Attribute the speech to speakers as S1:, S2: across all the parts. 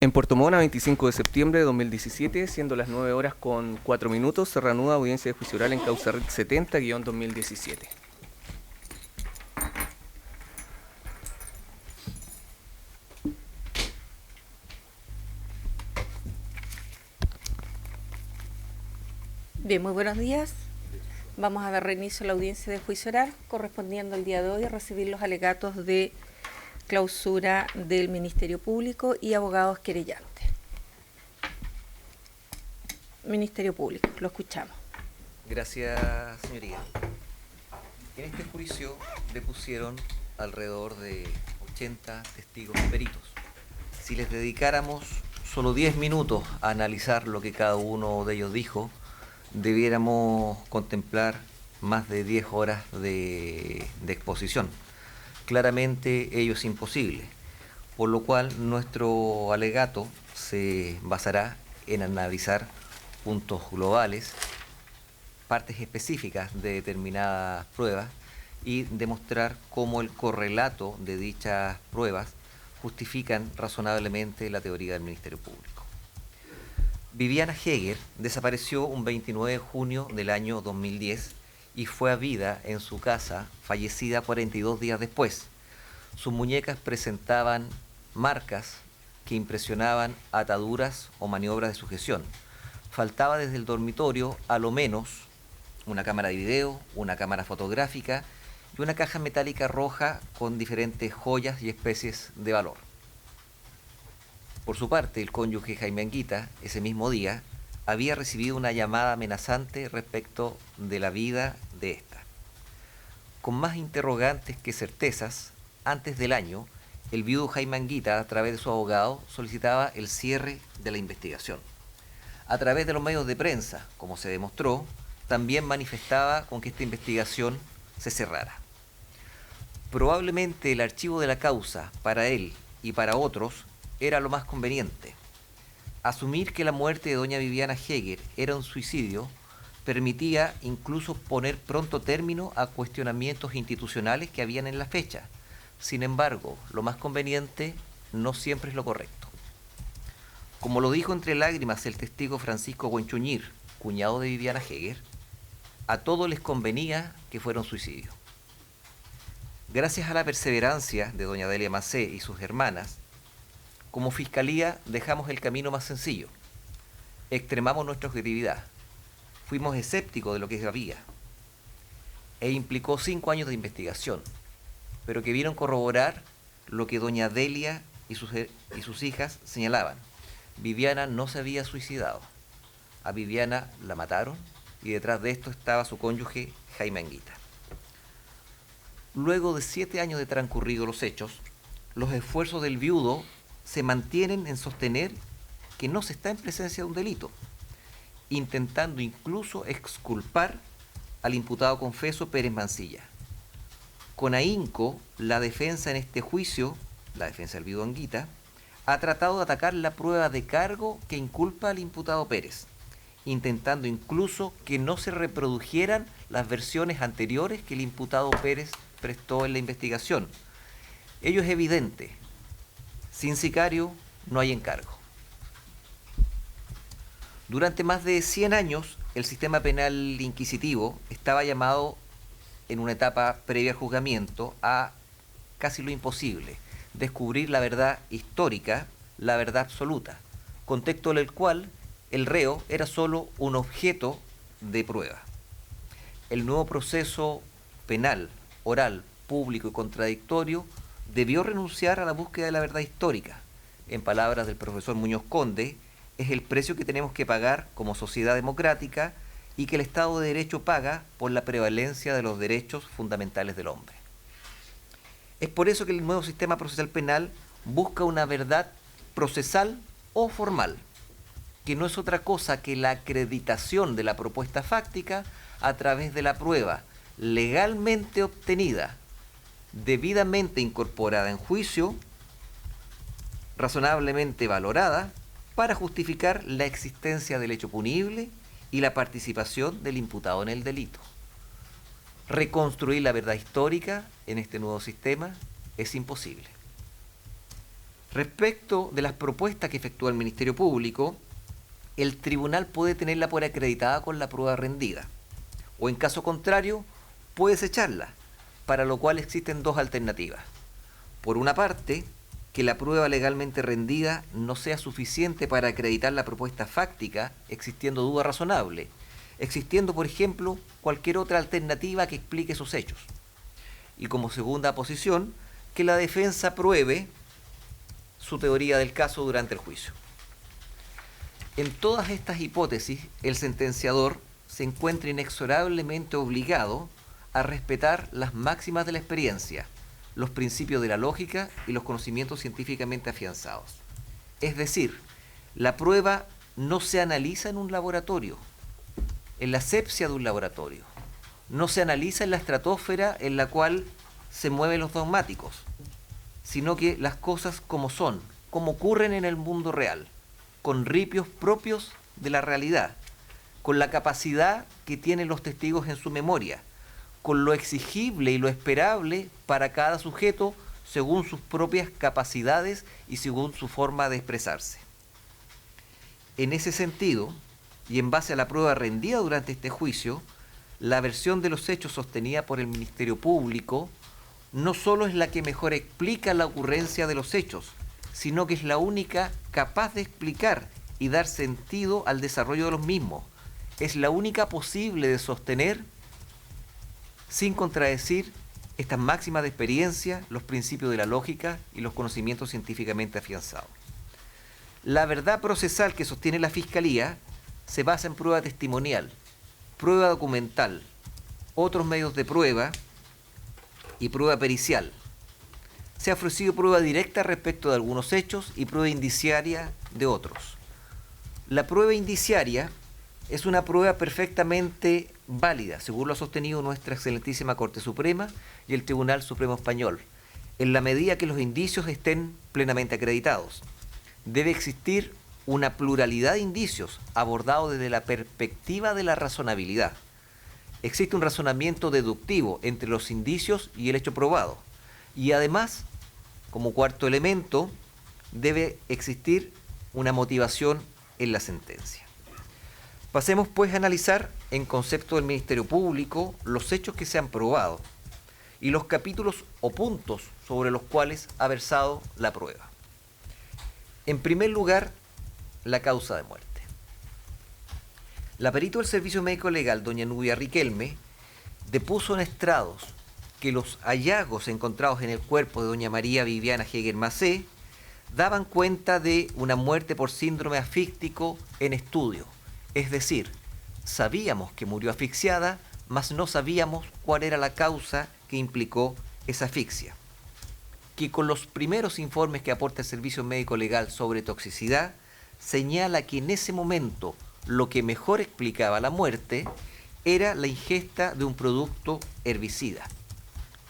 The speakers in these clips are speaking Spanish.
S1: En Puerto Montt, 25 de septiembre de 2017, siendo las 9 horas con 4 minutos, se reanuda audiencia de juicio oral en causa RIT 70-2017.
S2: Bien, muy buenos días. Vamos a dar reinicio a la audiencia de juicio oral correspondiendo al día de hoy a recibir los alegatos de clausura del Ministerio Público y abogados querellantes. Ministerio Público, lo escuchamos.
S3: Gracias, señoría. En este juicio depusieron alrededor de 80 testigos y peritos. Si les dedicáramos solo 10 minutos a analizar lo que cada uno de ellos dijo, debiéramos contemplar más de 10 horas de exposición. Claramente ello es imposible, por lo cual nuestro alegato se basará en analizar puntos globales, partes específicas de determinadas pruebas y demostrar cómo el correlato de dichas pruebas justifican razonablemente la teoría del Ministerio Público. Viviana Heger desapareció un 29 de junio del año 2010 y fue habida en su casa, fallecida 42 días después. Sus muñecas presentaban marcas que impresionaban ataduras o maniobras de sujeción. Faltaba desde el dormitorio a lo menos una cámara de video, una cámara fotográfica y una caja metálica roja con diferentes joyas y especies de valor. Por su parte, el cónyuge Jaime Anguita, ese mismo día, había recibido una llamada amenazante respecto de la vida de esta. Con más interrogantes que certezas, antes del año, el viudo Jaime Anguita, a través de su abogado, solicitaba el cierre de la investigación. A través de los medios de prensa, como se demostró, también manifestaba con que esta investigación se cerrara. Probablemente el archivo de la causa, para él y para otros, era lo más conveniente. Asumir que la muerte de doña Viviana Heger era un suicidio permitía incluso poner pronto término a cuestionamientos institucionales que habían en la fecha. Sin embargo, lo más conveniente no siempre es lo correcto. Como lo dijo entre lágrimas el testigo Francisco Huenchuñir, cuñado de Viviana Heger, a todos les convenía que fuera un suicidio. Gracias a la perseverancia de doña Delia Macé y sus hermanas, como fiscalía dejamos el camino más sencillo. Extremamos nuestra objetividad. Fuimos escépticos de lo que había. E implicó 5 años de investigación, pero que vieron corroborar lo que doña Delia y sus hijas señalaban. Viviana no se había suicidado. A Viviana la mataron y detrás de esto estaba su cónyuge Jaime Anguita. Luego de 7 años de transcurridos los hechos, los esfuerzos del viudo se mantienen en sostener que no se está en presencia de un delito, intentando incluso exculpar al imputado confeso Pérez Mancilla. Con ahínco, la defensa en este juicio, la defensa del viudo Anguita, ha tratado de atacar la prueba de cargo que inculpa al imputado Pérez, intentando incluso que no se reprodujeran las versiones anteriores que el imputado Pérez prestó en la investigación. Ello es evidente. Sin sicario no hay encargo. Durante más de 100 años, el sistema penal inquisitivo estaba llamado, en una etapa previa al juzgamiento, a casi lo imposible: descubrir la verdad histórica, la verdad absoluta, contexto en el cual el reo era solo un objeto de prueba. El nuevo proceso penal, oral, público y contradictorio debió renunciar a la búsqueda de la verdad histórica. En palabras del profesor Muñoz Conde, es el precio que tenemos que pagar como sociedad democrática y que el Estado de Derecho paga por la prevalencia de los derechos fundamentales del hombre. Es por eso que el nuevo sistema procesal penal busca una verdad procesal o formal, que no es otra cosa que la acreditación de la propuesta fáctica a través de la prueba legalmente obtenida, debidamente incorporada en juicio, razonablemente valorada, para justificar la existencia del hecho punible y la participación del imputado en el delito. Reconstruir la verdad histórica en este nuevo sistema es imposible. Respecto de las propuestas que efectúa el Ministerio Público, el tribunal puede tenerla por acreditada con la prueba rendida, o en caso contrario, puede desecharla, para lo cual existen dos alternativas. Por una parte, que la prueba legalmente rendida no sea suficiente para acreditar la propuesta fáctica, existiendo duda razonable, existiendo, por ejemplo, cualquier otra alternativa que explique esos hechos. Y como segunda posición, que la defensa pruebe su teoría del caso durante el juicio. En todas estas hipótesis, el sentenciador se encuentra inexorablemente obligado a respetar las máximas de la experiencia, los principios de la lógica y los conocimientos científicamente afianzados. Es decir, la prueba no se analiza en un laboratorio, en la asepsia de un laboratorio, no se analiza en la estratosfera en la cual se mueven los dogmáticos, sino que las cosas como son, como ocurren en el mundo real, con ripios propios de la realidad, con la capacidad que tienen los testigos en su memoria, con lo exigible y lo esperable para cada sujeto según sus propias capacidades y según su forma de expresarse. En ese sentido, y en base a la prueba rendida durante este juicio, la versión de los hechos sostenida por el Ministerio Público no solo es la que mejor explica la ocurrencia de los hechos, sino que es la única capaz de explicar y dar sentido al desarrollo de los mismos. Es la única posible de sostener sin contradecir estas máximas de experiencia, los principios de la lógica y los conocimientos científicamente afianzados. La verdad procesal que sostiene la Fiscalía se basa en prueba testimonial, prueba documental, otros medios de prueba y prueba pericial. Se ha ofrecido prueba directa respecto de algunos hechos y prueba indiciaria de otros. La prueba indiciaria es una prueba perfectamente válida, según lo ha sostenido nuestra excelentísima Corte Suprema y el Tribunal Supremo Español, en la medida que los indicios estén plenamente acreditados. Debe existir una pluralidad de indicios abordados desde la perspectiva de la razonabilidad. Existe un razonamiento deductivo entre los indicios y el hecho probado. Y además, como cuarto elemento, debe existir una motivación en la sentencia. Pasemos pues a analizar en concepto del Ministerio Público los hechos que se han probado y los capítulos o puntos sobre los cuales ha versado la prueba. En primer lugar, la causa de muerte. La perito del Servicio Médico Legal, doña Nubia Riquelme, depuso en estrados que los hallazgos encontrados en el cuerpo de doña María Viviana Heger Macé daban cuenta de una muerte por síndrome asfíctico en estudio. Es decir, sabíamos que murió asfixiada, mas no sabíamos cuál era la causa que implicó esa asfixia. Que con los primeros informes que aporta el Servicio Médico Legal sobre toxicidad, señala que en ese momento lo que mejor explicaba la muerte era la ingesta de un producto herbicida,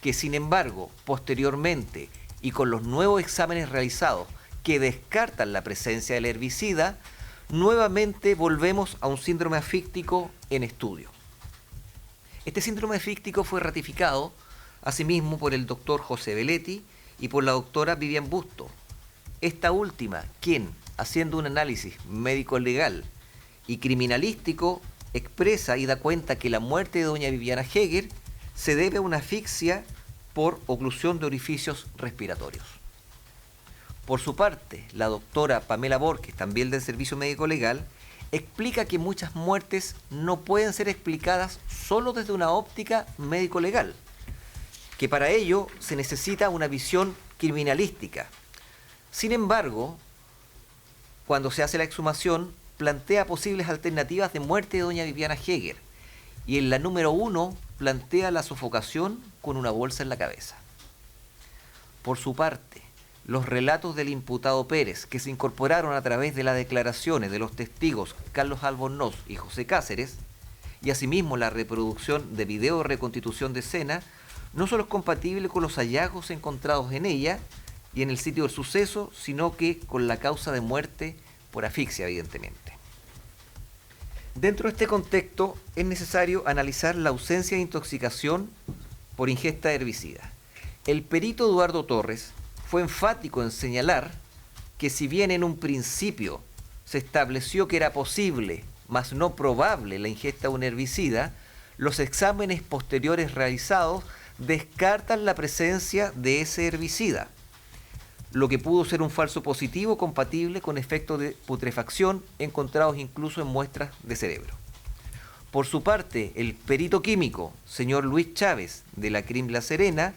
S3: que sin embargo, posteriormente y con los nuevos exámenes realizados que descartan la presencia del herbicida, nuevamente volvemos a un síndrome asfíctico en estudio. Este síndrome asfíctico fue ratificado asimismo por el doctor José Belletti y por la doctora Vivian Busto. Esta última, quien, haciendo un análisis médico-legal y criminalístico, expresa y da cuenta que la muerte de doña Viviana Heger se debe a una asfixia por oclusión de orificios respiratorios. Por su parte, la doctora Pamela Borges, también del Servicio Médico Legal, explica que muchas muertes no pueden ser explicadas solo desde una óptica médico-legal, que para ello se necesita una visión criminalística. Sin embargo, cuando se hace la exhumación, plantea posibles alternativas de muerte de doña Viviana Heger, y en la número 1 plantea la sofocación con una bolsa en la cabeza. Por su parte, los relatos del imputado Pérez, que se incorporaron a través de las declaraciones de los testigos Carlos Albornoz y José Cáceres, y asimismo la reproducción de video de reconstitución de escena, no solo es compatible con los hallazgos encontrados en ella y en el sitio del suceso, sino que con la causa de muerte por asfixia, evidentemente. Dentro de este contexto es necesario analizar la ausencia de intoxicación por ingesta de herbicida. El perito Eduardo Torres fue enfático en señalar que si bien en un principio se estableció que era posible, mas no probable, la ingesta de un herbicida, los exámenes posteriores realizados descartan la presencia de ese herbicida, lo que pudo ser un falso positivo compatible con efectos de putrefacción encontrados incluso en muestras de cerebro. Por su parte, el perito químico, señor Luis Chávez, de la CRIM La Serena,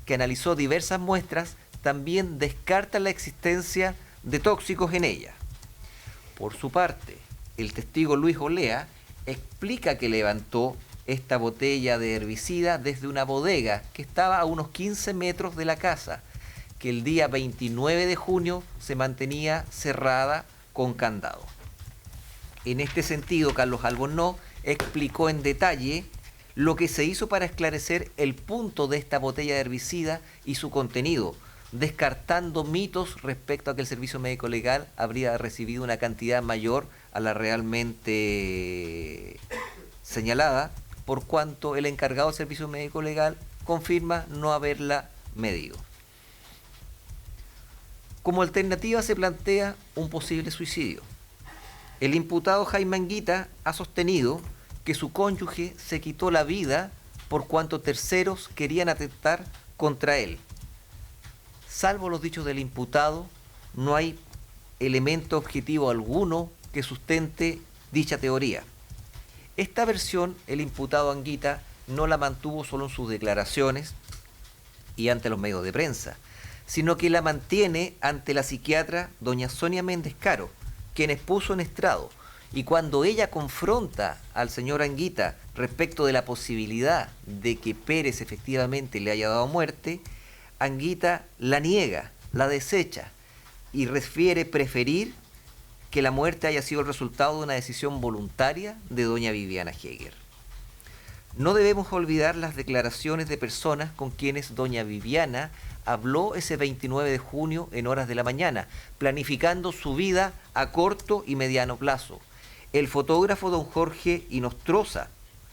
S3: que analizó diversas muestras, también descarta la existencia de tóxicos en ella. Por su parte, el testigo Luis Olea explica que levantó esta botella de herbicida desde una bodega que estaba a unos 15 metros de la casa, que el día 29 de junio se mantenía cerrada con candado. En este sentido, Carlos Albornoz explicó en detalle lo que se hizo para esclarecer el punto de esta botella de herbicida y su contenido, descartando mitos respecto a que el servicio médico legal habría recibido una cantidad mayor a la realmente señalada, por cuanto el encargado del servicio médico legal confirma no haberla medido. Como alternativa se plantea un posible suicidio. El imputado Jaime Anguita ha sostenido que su cónyuge se quitó la vida por cuanto terceros querían atentar contra él. Salvo los dichos del imputado, no hay elemento objetivo alguno que sustente dicha teoría. Esta versión el imputado Anguita no la mantuvo solo en sus declaraciones y ante los medios de prensa, sino que la mantiene ante la psiquiatra doña Sonia Méndez Caro, quien expuso en estrado, y cuando ella confronta al señor Anguita respecto de la posibilidad de que Pérez efectivamente le haya dado muerte, Anguita la niega, la desecha y refiere preferir que la muerte haya sido el resultado de una decisión voluntaria de doña Viviana Heger. No debemos olvidar las declaraciones de personas con quienes doña Viviana habló ese 29 de junio en horas de la mañana, planificando su vida a corto y mediano plazo. El fotógrafo don Jorge Inostroza,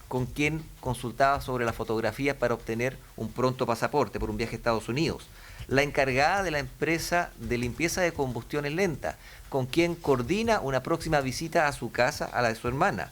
S3: con quien consultaba sobre las fotografías para obtener un pronto pasaporte por un viaje a Estados Unidos. La encargada de la empresa de limpieza de combustiones lenta, con quien coordina una próxima visita a su casa, a la de su hermana.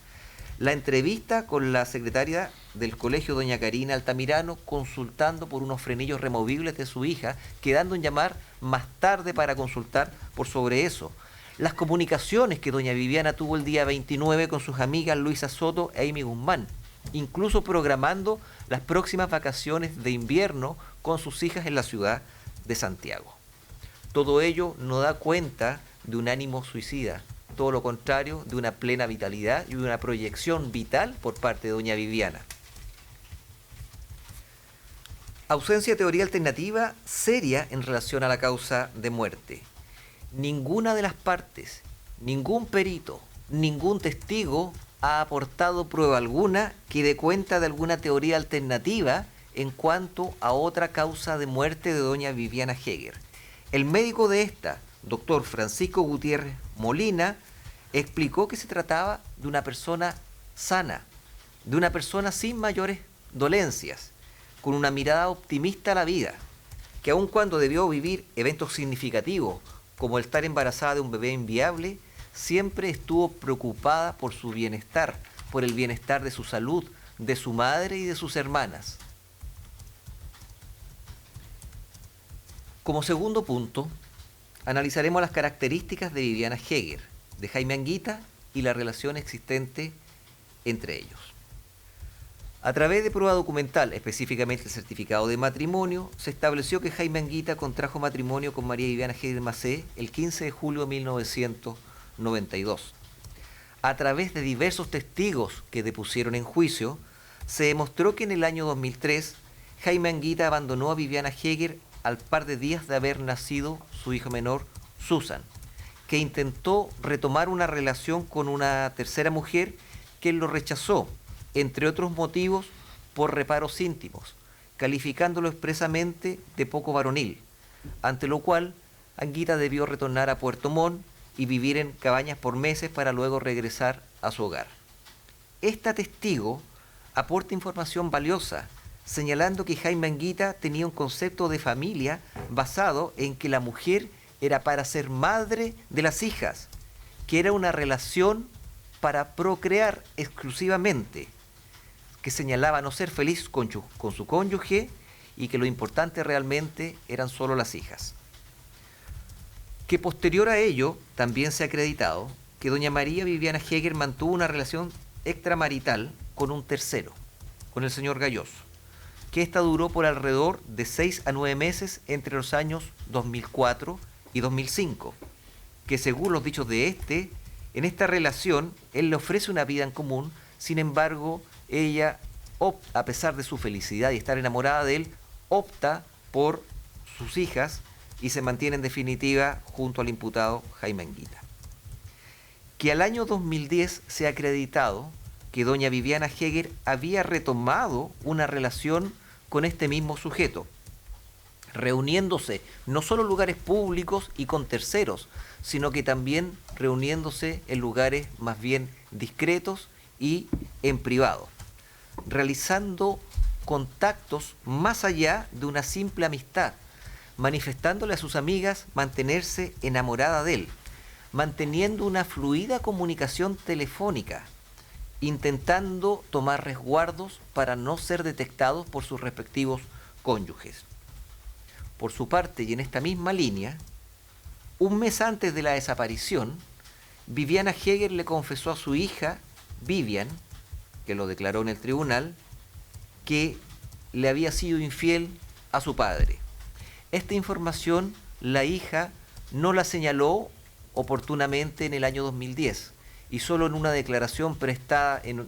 S3: La entrevista con la secretaria del colegio, doña Karina Altamirano, consultando por unos frenillos removibles de su hija, quedando en llamar más tarde para consultar por sobre eso. Las comunicaciones que doña Viviana tuvo el día 29 con sus amigas Luisa Soto e Amy Guzmán, incluso programando las próximas vacaciones de invierno con sus hijas en la ciudad de Santiago. Todo ello no da cuenta de un ánimo suicida, todo lo contrario, de una plena vitalidad y de una proyección vital por parte de doña Viviana. Ausencia de teoría alternativa seria en relación a la causa de muerte. Ninguna de las partes, ningún perito, ningún testigo ha aportado prueba alguna que dé cuenta de alguna teoría alternativa en cuanto a otra causa de muerte de doña Viviana Heger. El médico de esta, doctor Francisco Gutiérrez Molina, explicó que se trataba de una persona sana, de una persona sin mayores dolencias, con una mirada optimista a la vida, que aun cuando debió vivir eventos significativos, como el estar embarazada de un bebé inviable, siempre estuvo preocupada por su bienestar, por el bienestar de su salud, de su madre y de sus hermanas. Como segundo punto, analizaremos las características de Viviana Heger, de Jaime Anguita y la relación existente entre ellos. A través de prueba documental, específicamente el certificado de matrimonio, se estableció que Jaime Anguita contrajo matrimonio con María Viviana Heger Macé el 15 de julio de 1992. A través de diversos testigos que depusieron en juicio, se demostró que en el año 2003 Jaime Anguita abandonó a Viviana Heger al par de días de haber nacido su hijo menor, Susan, que intentó retomar una relación con una tercera mujer que lo rechazó, entre otros motivos, por reparos íntimos, calificándolo expresamente de poco varonil, ante lo cual Anguita debió retornar a Puerto Montt y vivir en cabañas por meses para luego regresar a su hogar. Esta testigo aporta información valiosa, señalando que Jaime Anguita tenía un concepto de familia basado en que la mujer era para ser madre de las hijas, que era una relación para procrear exclusivamente, que señalaba no ser feliz con su cónyuge y que lo importante realmente eran solo las hijas. Que posterior a ello también se ha acreditado que doña María Viviana Heger mantuvo una relación extramarital con un tercero, con el señor Galloso, que esta duró por alrededor de 6 a 9 meses entre los años 2004 y 2005, que según los dichos de en esta relación él le ofrece una vida en común, sin embargo ella, a pesar de su felicidad y estar enamorada de él, opta por sus hijas y se mantiene en definitiva junto al imputado Jaime Anguita. Que al año 2010 se ha acreditado que doña Viviana Heger había retomado una relación con este mismo sujeto, reuniéndose no solo en lugares públicos y con terceros, sino que también reuniéndose en lugares más bien discretos y en privado, realizando contactos más allá de una simple amistad, manifestándole a sus amigas mantenerse enamorada de él, manteniendo una fluida comunicación telefónica, intentando tomar resguardos para no ser detectados por sus respectivos cónyuges. Por su parte, y en esta misma línea, un mes antes de la desaparición, Viviana Heger le confesó a su hija, Vivian, que lo declaró en el tribunal, que le había sido infiel a su padre. Esta información la hija no la señaló oportunamente en el año 2010 y solo en una declaración prestada en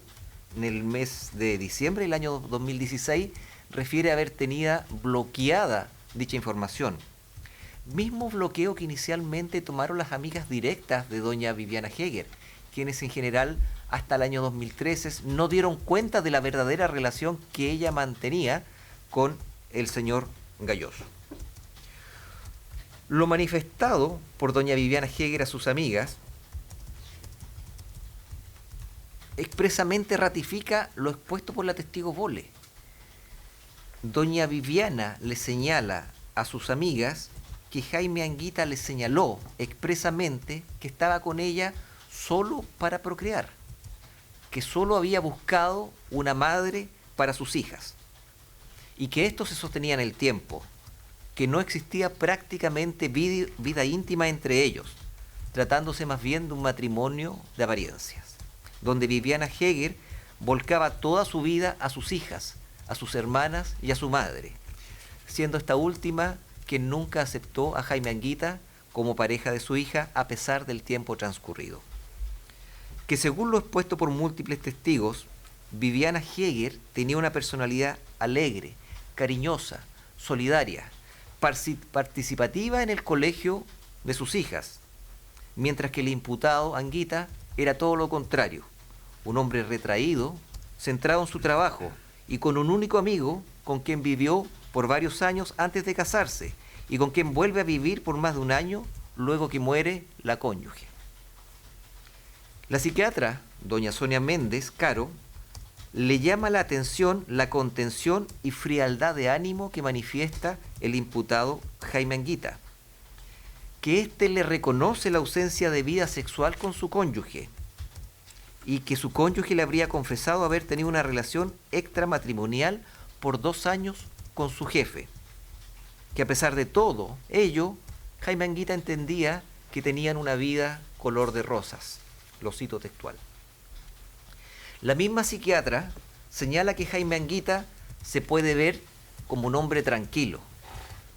S3: el mes de diciembre del año 2016 refiere a haber tenido bloqueada dicha información. Mismo bloqueo que inicialmente tomaron las amigas directas de doña Viviana Heger, quienes en general hasta el año 2013 no dieron cuenta de la verdadera relación que ella mantenía con el señor Galloso. Lo manifestado por doña Viviana Heger a sus amigas expresamente ratifica lo expuesto por la testigo Bole. Doña Viviana le señala a sus amigas que Jaime Anguita le señaló expresamente que estaba con ella solo para procrear, que solo había buscado una madre para sus hijas y que esto se sostenía en el tiempo, que no existía prácticamente vida íntima entre ellos, tratándose más bien de un matrimonio de apariencias, donde Viviana Heger volcaba toda su vida a sus hijas, a sus hermanas y a su madre, siendo esta última quien nunca aceptó a Jaime Anguita como pareja de su hija a pesar del tiempo transcurrido. Que según lo expuesto por múltiples testigos, Viviana Heger tenía una personalidad alegre, cariñosa, solidaria, participativa en el colegio de sus hijas, mientras que el imputado Anguita era todo lo contrario, un hombre retraído, centrado en su trabajo y con un único amigo con quien vivió por varios años antes de casarse y con quien vuelve a vivir por más de un año luego que muere la cónyuge. La psiquiatra, doña Sonia Méndez Caro, le llama la atención la contención y frialdad de ánimo que manifiesta el imputado Jaime Anguita, que éste le reconoce la ausencia de vida sexual con su cónyuge y que su cónyuge le habría confesado haber tenido una relación extramatrimonial por 2 años con su jefe, que a pesar de todo ello, Jaime Anguita entendía que tenían una vida color de rosas, lo cito textual. La misma psiquiatra señala que Jaime Anguita se puede ver como un hombre tranquilo,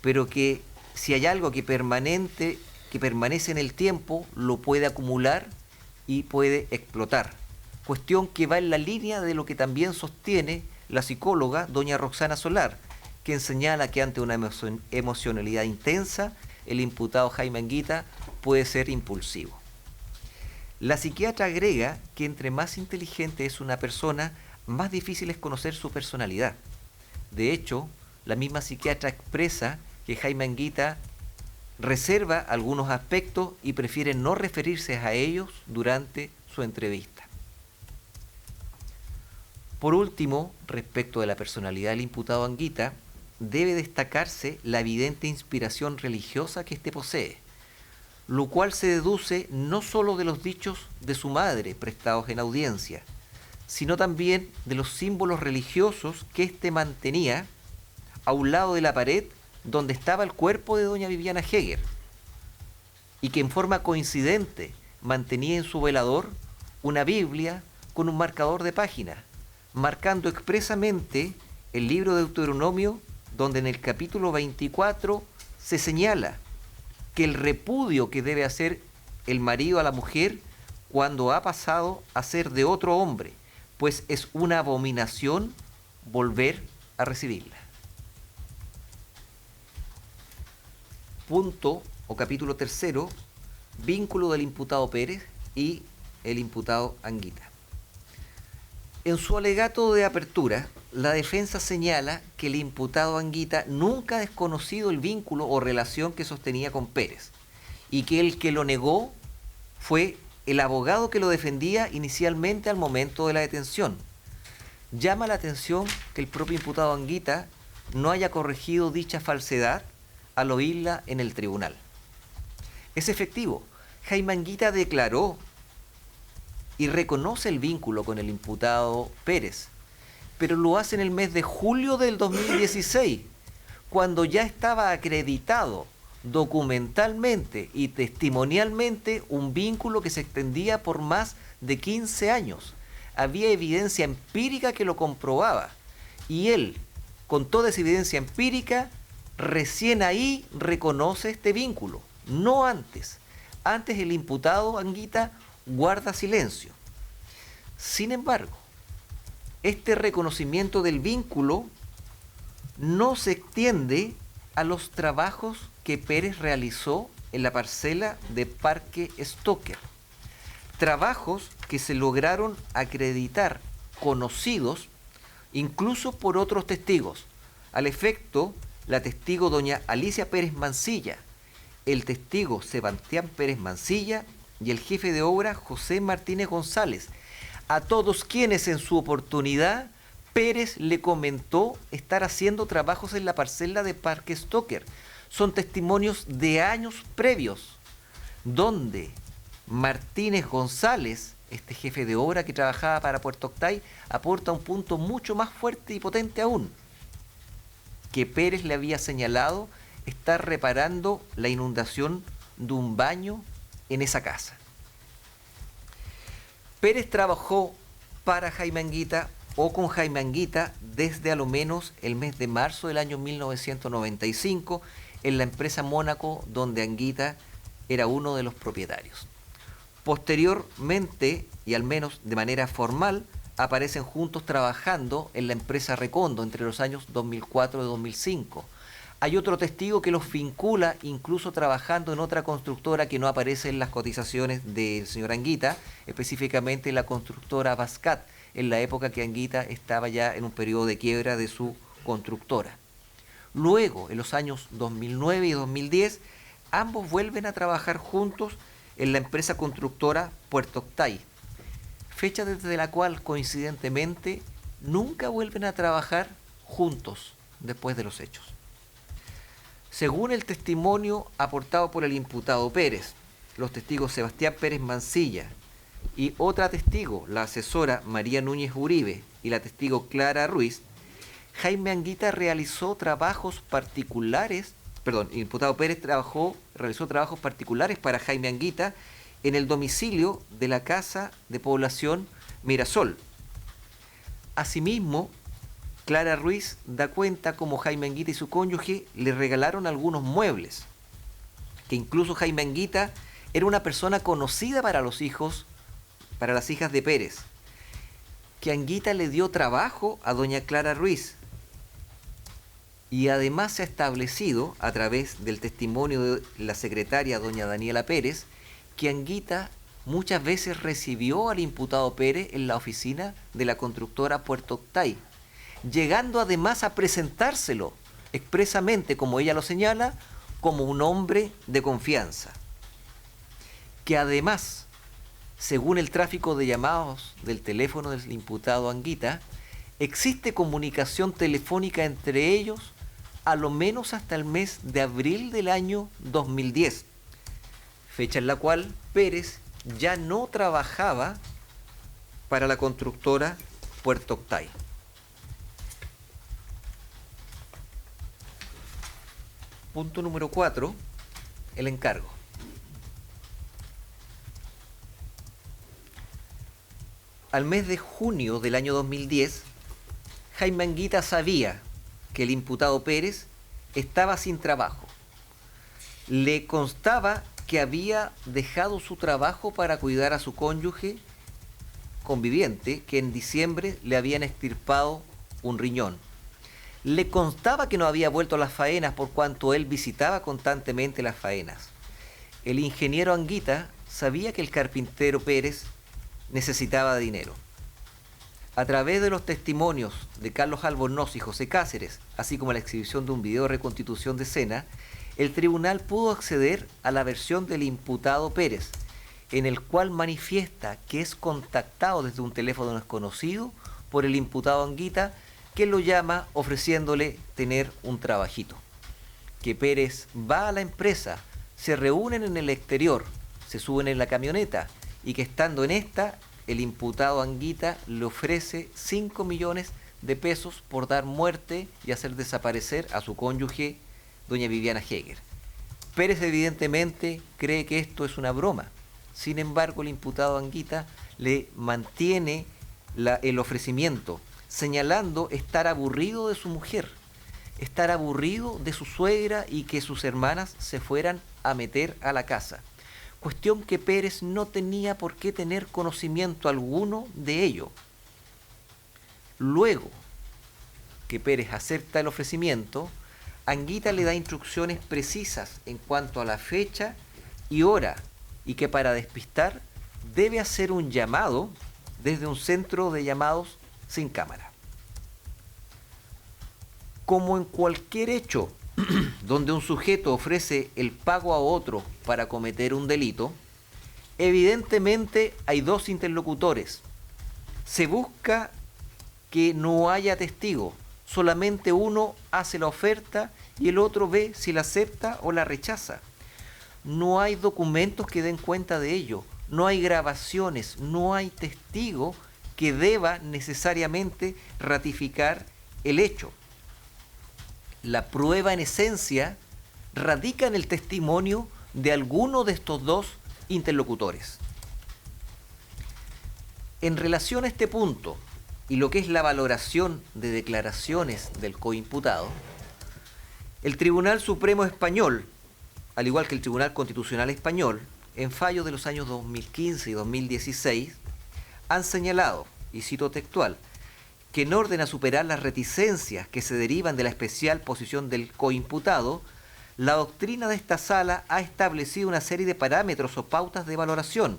S3: pero que si hay algo que permanece en el tiempo, lo puede acumular y puede explotar. Cuestión que va en la línea de lo que también sostiene la psicóloga doña Roxana Solar, quien señala que ante una emocionalidad intensa, el imputado Jaime Anguita puede ser impulsivo. La psiquiatra agrega que entre más inteligente es una persona, más difícil es conocer su personalidad. De hecho, la misma psiquiatra expresa que Jaime Anguita reserva algunos aspectos y prefiere no referirse a ellos durante su entrevista. Por último, respecto de la personalidad del imputado Anguita, debe destacarse la evidente inspiración religiosa que éste posee, lo cual se deduce no sólo de los dichos de su madre prestados en audiencia, sino también de los símbolos religiosos que éste mantenía a un lado de la pared donde estaba el cuerpo de doña Viviana Heger, y que en forma coincidente mantenía en su velador una Biblia con un marcador de página, marcando expresamente el libro de Deuteronomio, donde en el capítulo 24 se señala que el repudio que debe hacer el marido a la mujer cuando ha pasado a ser de otro hombre, pues es una abominación volver a recibirla. Punto o capítulo tercero, vínculo del imputado Pérez y el imputado Anguita. En su alegato de apertura, la defensa señala que el imputado Anguita nunca ha desconocido el vínculo o relación que sostenía con Pérez, y que el que lo negó fue el abogado que lo defendía inicialmente al momento de la detención. Llama la atención que el propio imputado Anguita no haya corregido dicha falsedad al oírla en el tribunal. Es efectivo, Jaime Anguita declaró y reconoce el vínculo con el imputado Pérez, pero lo hace en el mes de julio del 2016, cuando ya estaba acreditado documentalmente y testimonialmente un vínculo que se extendía por más de 15 años. Había evidencia empírica que lo comprobaba, y él, con toda esa evidencia empírica, recién ahí reconoce este vínculo, no antes. Antes el imputado Anguita guarda silencio. Sin embargo, este reconocimiento del vínculo no se extiende a los trabajos que Pérez realizó en la parcela de Parque Stoker. Trabajos que se lograron acreditar, conocidos incluso por otros testigos. Al efecto, la testigo doña Alicia Pérez Mancilla, el testigo Sebastián Pérez Mancilla y el jefe de obra José Martínez González, a todos quienes en su oportunidad Pérez le comentó estar haciendo trabajos en la parcela de Parque Stoker. Son testimonios de años previos, donde Martínez González, este jefe de obra que trabajaba para Puerto Octay, aporta un punto mucho más fuerte y potente aún, que Pérez le había señalado estar reparando la inundación de un baño en esa casa. Pérez trabajó para Jaime Anguita o con Jaime Anguita desde a lo menos el mes de marzo del año 1995 en la empresa Mónaco, donde Anguita era uno de los propietarios. Posteriormente, y al menos de manera formal, aparecen juntos trabajando en la empresa Recondo entre los años 2004 y 2005. Hay otro testigo que los vincula incluso trabajando en otra constructora que no aparece en las cotizaciones del señor Anguita, específicamente la constructora Bascat, en la época que Anguita estaba ya en un periodo de quiebra de su constructora. Luego, en los años 2009 y 2010, ambos vuelven a trabajar juntos en la empresa constructora Puerto Octay, fecha desde la cual, coincidentemente, nunca vuelven a trabajar juntos después de los hechos. Según el testimonio aportado por el imputado Pérez, los testigos Sebastián Pérez Mancilla y otra testigo, la asesora María Núñez Uribe, y la testigo Clara Ruiz, Jaime Anguita realizó trabajos particulares, el imputado Pérez realizó trabajos particulares para Jaime Anguita en el domicilio de la Casa de Población Mirasol. Asimismo, Clara Ruiz da cuenta como Jaime Anguita y su cónyuge le regalaron algunos muebles, que incluso Jaime Anguita era una persona conocida para los hijos, para las hijas de Pérez, que Anguita le dio trabajo a doña Clara Ruiz, y además se ha establecido a través del testimonio de la secretaria doña Daniela Pérez que Anguita muchas veces recibió al imputado Pérez en la oficina de la constructora Puerto Octay, llegando además a presentárselo expresamente, como ella lo señala, como un hombre de confianza. Que además, según el tráfico de llamados del teléfono del imputado Anguita, existe comunicación telefónica entre ellos a lo menos hasta el mes de abril del año 2010, fecha en la cual Pérez ya no trabajaba para la constructora Puerto Octay. Punto número 4, el encargo. Al mes de junio del año 2010, Jaime Anguita sabía que el imputado Pérez estaba sin trabajo. Le constaba que había dejado su trabajo para cuidar a su cónyuge conviviente, que en diciembre le habían extirpado un riñón. Le constaba que no había vuelto a las faenas por cuanto él visitaba constantemente las faenas. El ingeniero Anguita sabía que el carpintero Pérez necesitaba dinero. A través de los testimonios de Carlos Albornoz y José Cáceres, así como la exhibición de un video de reconstitución de escena, el tribunal pudo acceder a la versión del imputado Pérez, en el cual manifiesta que es contactado desde un teléfono desconocido por el imputado Anguita, que lo llama ofreciéndole tener un trabajito. Que Pérez va a la empresa, se reúnen en el exterior, se suben en la camioneta y que estando en esta, el imputado Anguita le ofrece 5 millones de pesos por dar muerte y hacer desaparecer a su cónyuge, doña Viviana Heger. Pérez evidentemente cree que esto es una broma. Sin embargo, el imputado Anguita le mantiene el ofrecimiento, señalando estar aburrido de su mujer, estar aburrido de su suegra y que sus hermanas se fueran a meter a la casa. Cuestión que Pérez no tenía por qué tener conocimiento alguno de ello. Luego que Pérez acepta el ofrecimiento, Anguita le da instrucciones precisas en cuanto a la fecha y hora, y que para despistar debe hacer un llamado desde un centro de llamados sin cámara. Como en cualquier hecho donde un sujeto ofrece el pago a otro para cometer un delito, evidentemente hay dos interlocutores. Se busca que no haya testigo, solamente uno hace la oferta y el otro ve si la acepta o la rechaza. No hay documentos que den cuenta de ello, no hay grabaciones, no hay testigo que deba necesariamente ratificar el hecho. La prueba en esencia radica en el testimonio de alguno de estos dos interlocutores. En relación a este punto y lo que es la valoración de declaraciones del coimputado, el Tribunal Supremo Español, al igual que el Tribunal Constitucional Español, en fallos de los años 2015 y 2016, han señalado, y cito textual, que en orden a superar las reticencias que se derivan de la especial posición del coimputado, la doctrina de esta sala ha establecido una serie de parámetros o pautas de valoración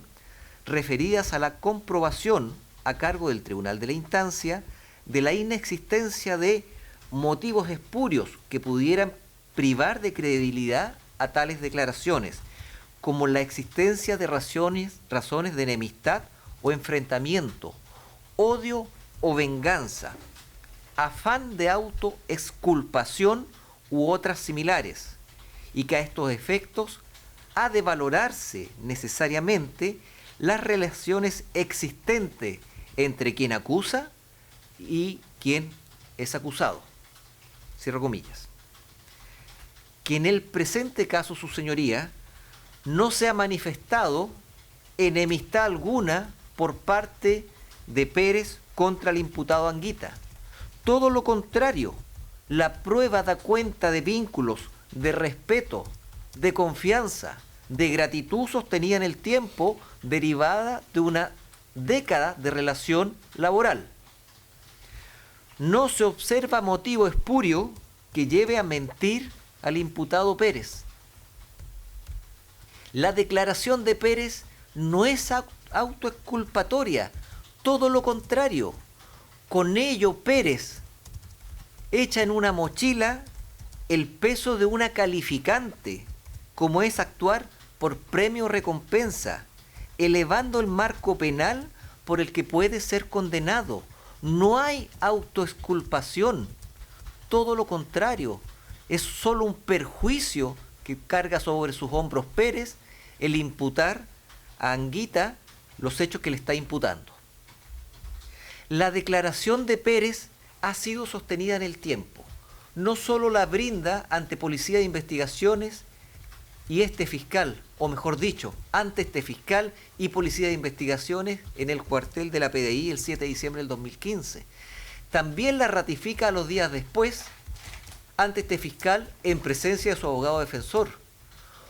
S3: referidas a la comprobación a cargo del tribunal de la instancia de la inexistencia de motivos espurios que pudieran privar de credibilidad a tales declaraciones, como la existencia de razones de enemistad o enfrentamiento, odio o venganza, afán de autoexculpación u otras similares, y que a estos efectos ha de valorarse necesariamente las relaciones existentes entre quien acusa y quien es acusado. Cierro comillas. Que en el presente caso, su señoría, no se ha manifestado enemistad alguna por parte de Pérez contra el imputado Anguita. Todo lo contrario, la prueba da cuenta de vínculos, de respeto, de confianza, de gratitud sostenida en el tiempo, derivada de una década de relación laboral. No se observa motivo espurio que lleve a mentir al imputado Pérez. La declaración de Pérez no es autoexculpatoria, todo lo contrario. Con ello Pérez echa en una mochila el peso de una calificante, como es actuar por premio o recompensa, elevando el marco penal por el que puede ser condenado. No hay autoexculpación, todo lo contrario, es solo un perjuicio que carga sobre sus hombros Pérez el imputar a Anguita los hechos que le está imputando. La declaración de Pérez ha sido sostenida en el tiempo. No solo la brinda ante Policía de Investigaciones y este fiscal, o mejor dicho, ante este fiscal y Policía de Investigaciones en el cuartel de la PDI el 7 de diciembre del 2015. También la ratifica a los días después ante este fiscal en presencia de su abogado defensor.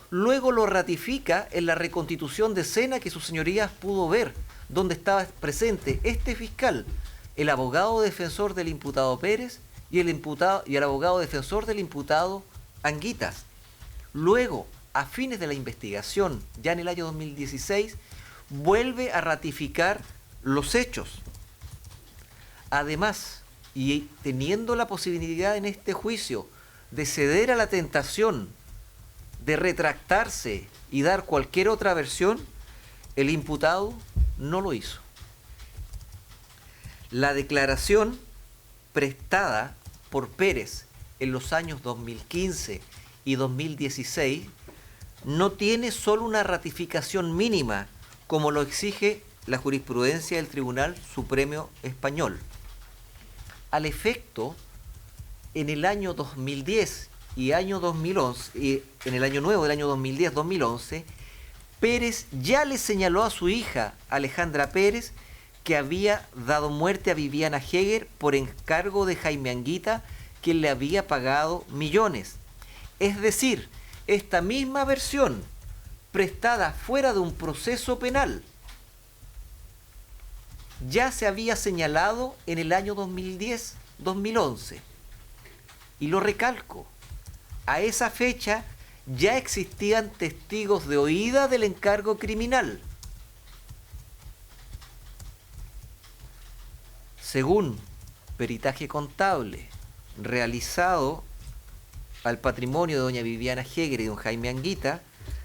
S3: Luego lo ratifica en la reconstitución de escena que sus señorías pudo ver, donde estaba presente este fiscal, el abogado defensor del imputado Pérez y el abogado defensor del imputado Anguitas. Luego, a fines de la investigación, ya en el año 2016, vuelve a ratificar los hechos. Además, y teniendo la posibilidad en este juicio de ceder a la tentación de retractarse y dar cualquier otra versión, el imputado no lo hizo. La declaración prestada por Pérez en los años 2015 y 2016 no tiene solo una ratificación mínima, como lo exige la jurisprudencia del Tribunal Supremo Español. Al efecto, en el año 2010 y año 2011, y en el año nuevo del año 2010-2011, Pérez ya le señaló a su hija, Alejandra Pérez, que había dado muerte a Viviana Heger por encargo de Jaime Anguita, quien le había pagado millones. Es decir, esta misma versión, prestada fuera de un proceso penal, ya se había señalado en el año 2010-2011. Y lo recalco, a esa fecha ya existían testigos de oída del encargo criminal. Según peritaje contable realizado al patrimonio de doña Viviana Heger y don Jaime Anguita,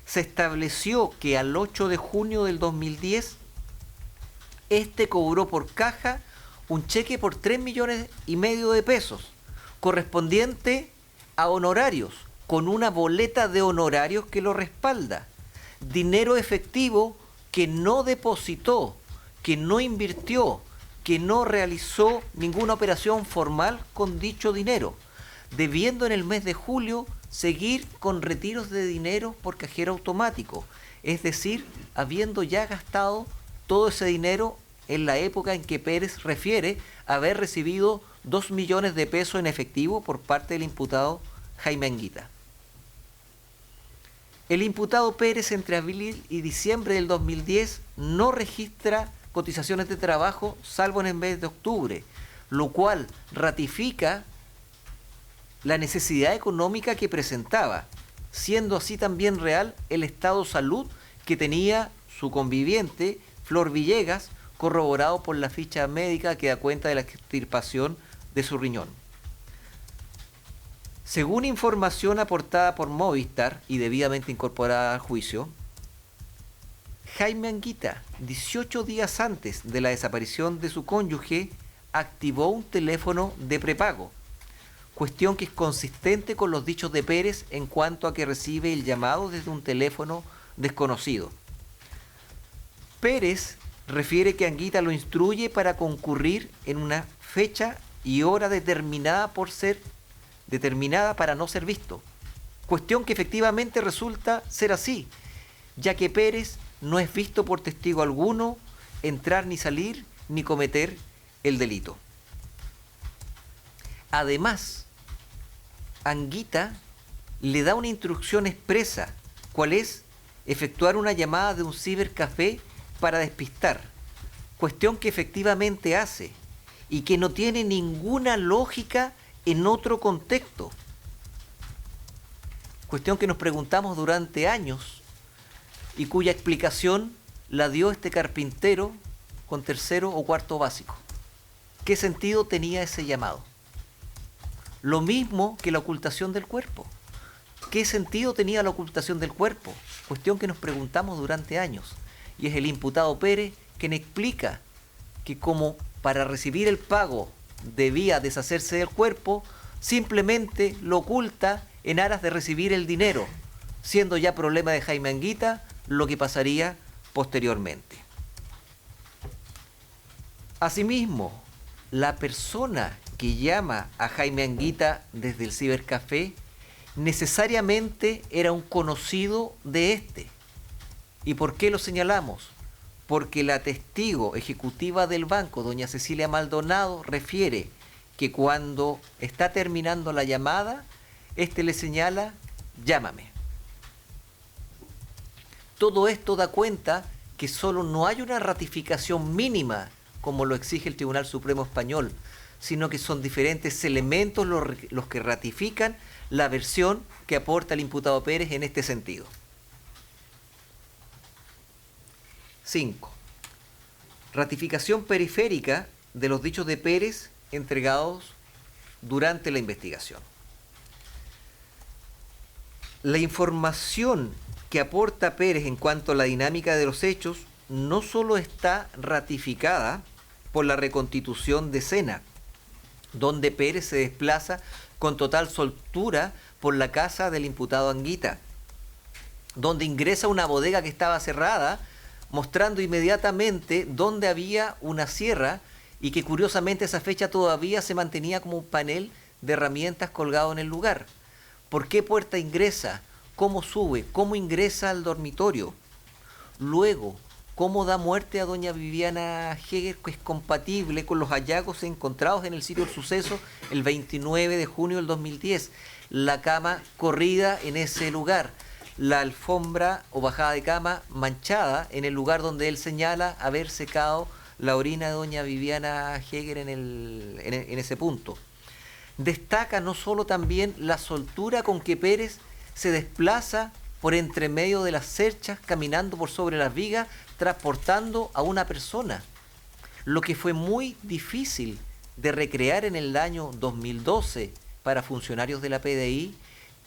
S3: se estableció que al 8 de junio del 2010 este cobró por caja un cheque por 3,5 millones de pesos, correspondiente a honorarios, con una boleta de honorarios que lo respalda. Dinero efectivo que no depositó, que no invirtió, que no realizó ninguna operación formal con dicho dinero, debiendo en el mes de julio seguir con retiros de dinero por cajero automático, es decir, habiendo ya gastado todo ese dinero en la época en que Pérez refiere haber recibido 2 millones de pesos en efectivo por parte del imputado Jaime Anguita. El imputado Pérez entre abril y diciembre del 2010 no registra cotizaciones de trabajo salvo en el mes de octubre, lo cual ratifica la necesidad económica que presentaba, siendo así también real el estado de salud que tenía su conviviente Flor Villegas, corroborado por la ficha médica que da cuenta de la extirpación de su riñón. Según información aportada por Movistar y debidamente incorporada al juicio, Jaime Anguita, 18 días antes de la desaparición de su cónyuge, activó un teléfono de prepago, cuestión que es consistente con los dichos de Pérez en cuanto a que recibe el llamado desde un teléfono desconocido. Pérez refiere que Anguita lo instruye para concurrir en una fecha y hora determinada para no ser visto, cuestión que efectivamente resulta ser así, ya que Pérez no es visto por testigo alguno entrar ni salir ni cometer el delito. Además, Anguita le da una instrucción expresa, cual es efectuar una llamada de un cibercafé para despistar, cuestión que efectivamente hace y que no tiene ninguna lógica en otro contexto. Cuestión que nos preguntamos durante años y cuya explicación la dio este carpintero con tercero o cuarto básico. ¿Qué sentido tenía ese llamado? Lo mismo que la ocultación del cuerpo. ¿Qué sentido tenía la ocultación del cuerpo? Cuestión que nos preguntamos durante años. Y es el imputado Pérez quien explica que como para recibir el pago debía deshacerse del cuerpo, simplemente lo oculta en aras de recibir el dinero, siendo ya problema de Jaime Anguita lo que pasaría posteriormente. Asimismo, la persona que llama a Jaime Anguita desde el cibercafé necesariamente era un conocido de este. ¿Y por qué lo señalamos? Porque la testigo ejecutiva del banco, doña Cecilia Maldonado, refiere que cuando está terminando la llamada, este le señala: llámame. Todo esto da cuenta que solo no hay una ratificación mínima como lo exige el Tribunal Supremo Español, sino que son diferentes elementos los que ratifican la versión que aporta el imputado Pérez en este sentido. 5. Ratificación periférica de los dichos de Pérez entregados durante la investigación. La información que aporta Pérez en cuanto a la dinámica de los hechos no solo está ratificada por la reconstitución de escena, donde Pérez se desplaza con total soltura por la casa del imputado Anguita, donde ingresa a una bodega que estaba cerrada, mostrando inmediatamente dónde había una sierra y que curiosamente esa fecha todavía se mantenía como un panel de herramientas colgado en el lugar. ¿Por qué puerta ingresa? ¿Cómo sube? ¿Cómo ingresa al dormitorio? Luego, ¿cómo da muerte a doña Viviana Heger, que es compatible con los hallazgos encontrados en el sitio del suceso el 29 de junio del 2010? La cama corrida en ese lugar, la alfombra o bajada de cama manchada en el lugar donde él señala haber secado la orina de doña Viviana Heger en ese punto. Destaca no solo también la soltura con que Pérez se desplaza por entre medio de las cerchas, caminando por sobre las vigas, transportando a una persona, lo que fue muy difícil de recrear en el año 2012 para funcionarios de la PDI.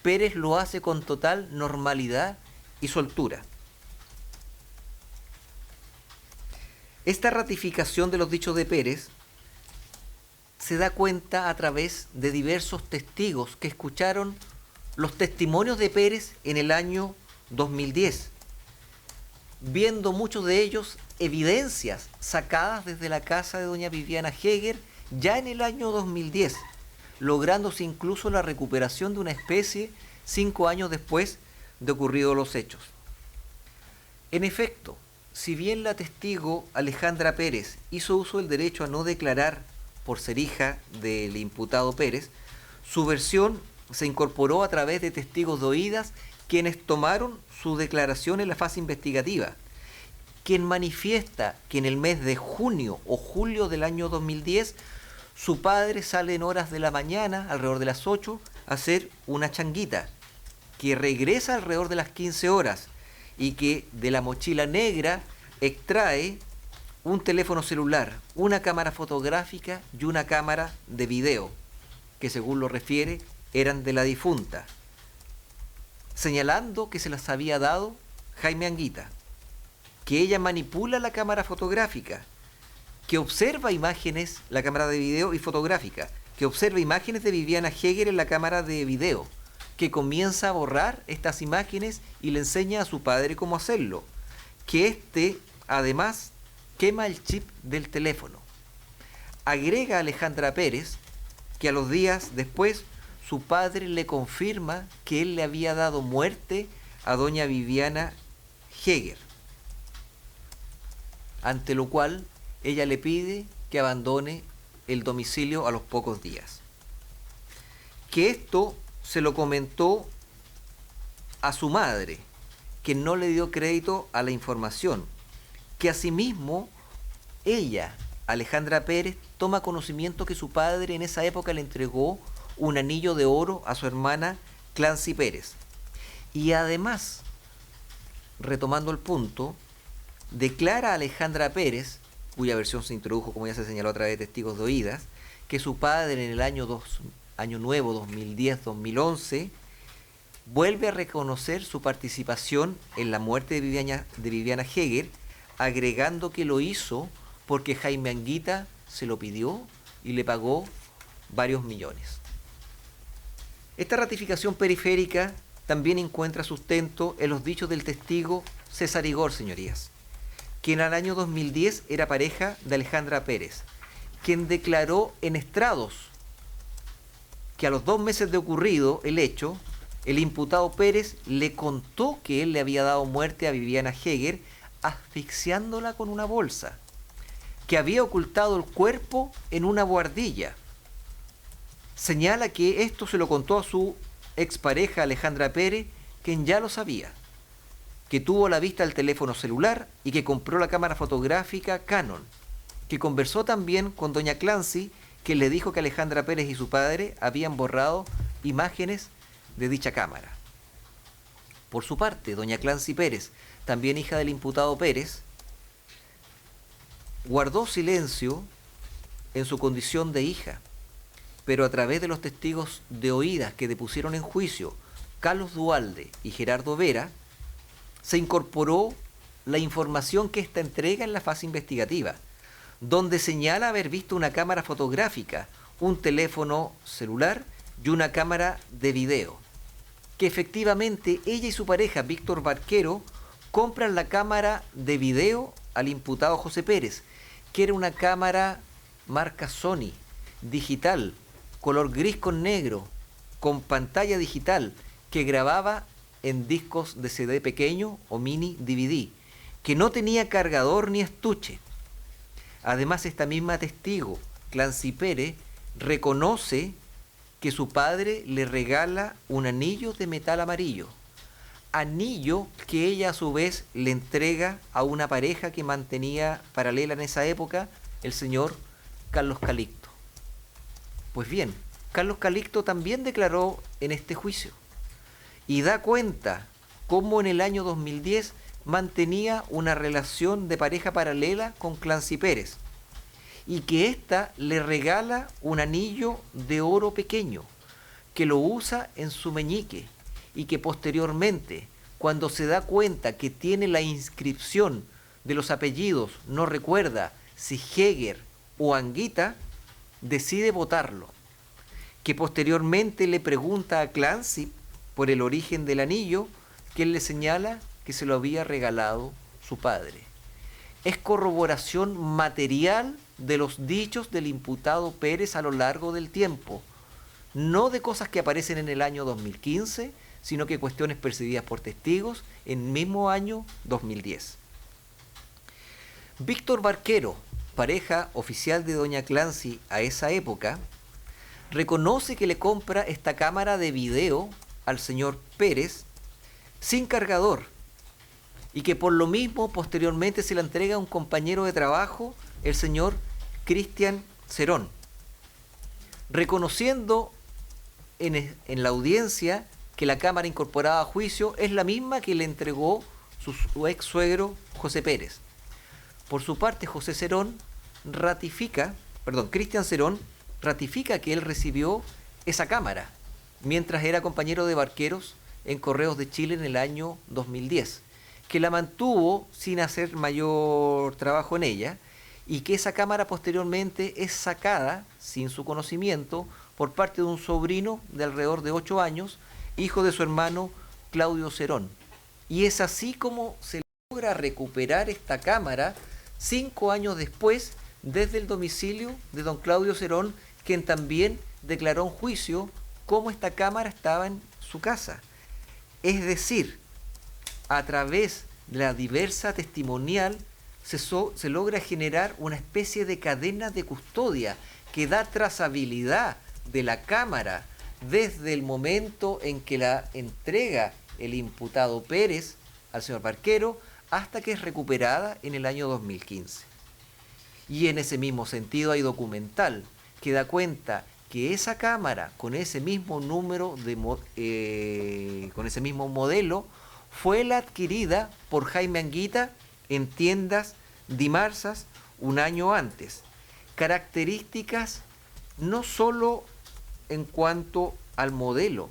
S3: Pérez lo hace con total normalidad y soltura. Esta ratificación de los dichos de Pérez se da cuenta a través de diversos testigos que escucharon los testimonios de Pérez en el año 2010, viendo muchos de ellos evidencias sacadas desde la casa de doña Viviana Heger ya en el año 2010, lográndose incluso la recuperación de una especie 5 años después de ocurridos los hechos. En efecto, si bien la testigo Alejandra Pérez hizo uso del derecho a no declarar por ser hija del imputado Pérez, su versión se incorporó a través de testigos de oídas, quienes tomaron su declaración en la fase investigativa, quien manifiesta que en el mes de junio o julio del año 2010 su padre sale en horas de la mañana, alrededor de las 8, a hacer una changuita, que regresa alrededor de las 15 horas y que de la mochila negra extrae un teléfono celular, una cámara fotográfica y una cámara de video, que según lo refiere eran de la difunta, señalando que se las había dado Jaime Anguita, que ella manipula la cámara fotográfica, que observa imágenes, la cámara de video y fotográfica, que observa imágenes de Viviana Heger en la cámara de video, que comienza a borrar estas imágenes y le enseña a su padre cómo hacerlo, que éste además quema el chip del teléfono. Agrega Alejandra Pérez que a los días después su padre le confirma que él le había dado muerte a doña Viviana Heger, ante lo cual ella le pide que abandone el domicilio a los pocos días. Que esto se lo comentó a su madre, que no le dio crédito a la información, que asimismo ella, Alejandra Pérez, toma conocimiento que su padre en esa época le entregó un anillo de oro a su hermana Clancy Pérez. Y además, retomando el punto, declara a Alejandra Pérez, cuya versión se introdujo, como ya se señaló a través de testigos de oídas, que su padre en el año nuevo 2010-2011 vuelve a reconocer su participación en la muerte de Viviana Heger, agregando que lo hizo porque Jaime Anguita se lo pidió y le pagó varios millones. Esta ratificación periférica también encuentra sustento en los dichos del testigo César Igor, señorías, quien al año 2010 era pareja de Alejandra Pérez, quien declaró en estrados que a los 2 meses de ocurrido el hecho, el imputado Pérez le contó que él le había dado muerte a Viviana Heger asfixiándola con una bolsa, que había ocultado el cuerpo en una buhardilla. Señala que esto se lo contó a su expareja Alejandra Pérez, quien ya lo sabía, que tuvo a la vista el teléfono celular y que compró la cámara fotográfica Canon, que conversó también con doña Clancy, que le dijo que Alejandra Pérez y su padre habían borrado imágenes de dicha cámara. Por su parte, doña Clancy Pérez, también hija del imputado Pérez, guardó silencio en su condición de hija, pero a través de los testigos de oídas que depusieron en juicio Carlos Duhalde y Gerardo Vera, se incorporó la información que ésta entrega en la fase investigativa, donde señala haber visto una cámara fotográfica, un teléfono celular y una cámara de video, que efectivamente ella y su pareja Víctor Barquero compran la cámara de video al imputado José Pérez, que era una cámara marca Sony, digital, color gris con negro, con pantalla digital, que grababa en discos de CD pequeño o mini DVD, que no tenía cargador ni estuche. Además, esta misma testigo, Clancy Pérez, reconoce que su padre le regala un anillo de metal amarillo, anillo que ella a su vez le entrega a una pareja que mantenía paralela en esa época, el señor Carlos Calixto. Pues bien, Carlos Calixto también declaró en este juicio y da cuenta cómo en el año 2010 mantenía una relación de pareja paralela con Clancy Pérez y que ésta le regala un anillo de oro pequeño que lo usa en su meñique y que posteriormente, cuando se da cuenta que tiene la inscripción de los apellidos, no recuerda si Heger o Anguita, decide botarlo, que posteriormente le pregunta a Clancy por el origen del anillo, que él le señala que se lo había regalado su padre. Es corroboración material de los dichos del imputado Pérez a lo largo del tiempo, no de cosas que aparecen en el año 2015, sino que cuestiones percibidas por testigos en el mismo año 2010. Víctor Barquero, pareja oficial de doña Clancy a esa época, reconoce que le compra esta cámara de video al señor Pérez sin cargador y que por lo mismo posteriormente se la entrega a un compañero de trabajo, el señor Cristian Cerón, reconociendo en la audiencia que la cámara incorporada a juicio es la misma que le entregó su ex suegro José Pérez. Por su parte, Cristian Cerón ratifica que él recibió esa cámara mientras era compañero de Barqueros en Correos de Chile en el año 2010, que la mantuvo sin hacer mayor trabajo en ella y que esa cámara posteriormente es sacada sin su conocimiento por parte de un sobrino de alrededor de 8 años, hijo de su hermano Claudio Cerón. Y es así como se logra recuperar esta cámara 5 años después desde el domicilio de don Claudio Cerón, quien también declaró en juicio cómo esta cámara estaba en su casa. Es decir, a través de la diversa testimonial se logra generar una especie de cadena de custodia que da trazabilidad de la cámara desde el momento en que la entrega el imputado Pérez al señor Barquero hasta que es recuperada en el año 2015. Y en ese mismo sentido hay documental que da cuenta que esa cámara con ese mismo número con ese mismo modelo fue la adquirida por Jaime Anguita en tiendas Dimarsas un año antes. Características no solo en cuanto al modelo,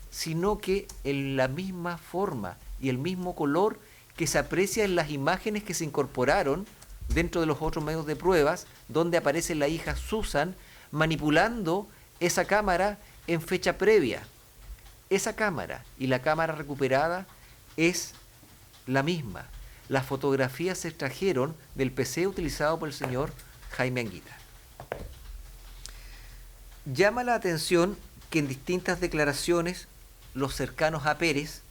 S3: sino que en la misma forma y el mismo color que se aprecia en las imágenes que se incorporaron dentro de los otros medios de pruebas, donde aparece la hija Susan manipulando esa cámara en fecha previa. Esa cámara y la cámara recuperada es la misma. Las fotografías se extrajeron del PC utilizado por el señor Jaime Anguita. Llama la atención que en distintas declaraciones los cercanos a Pérez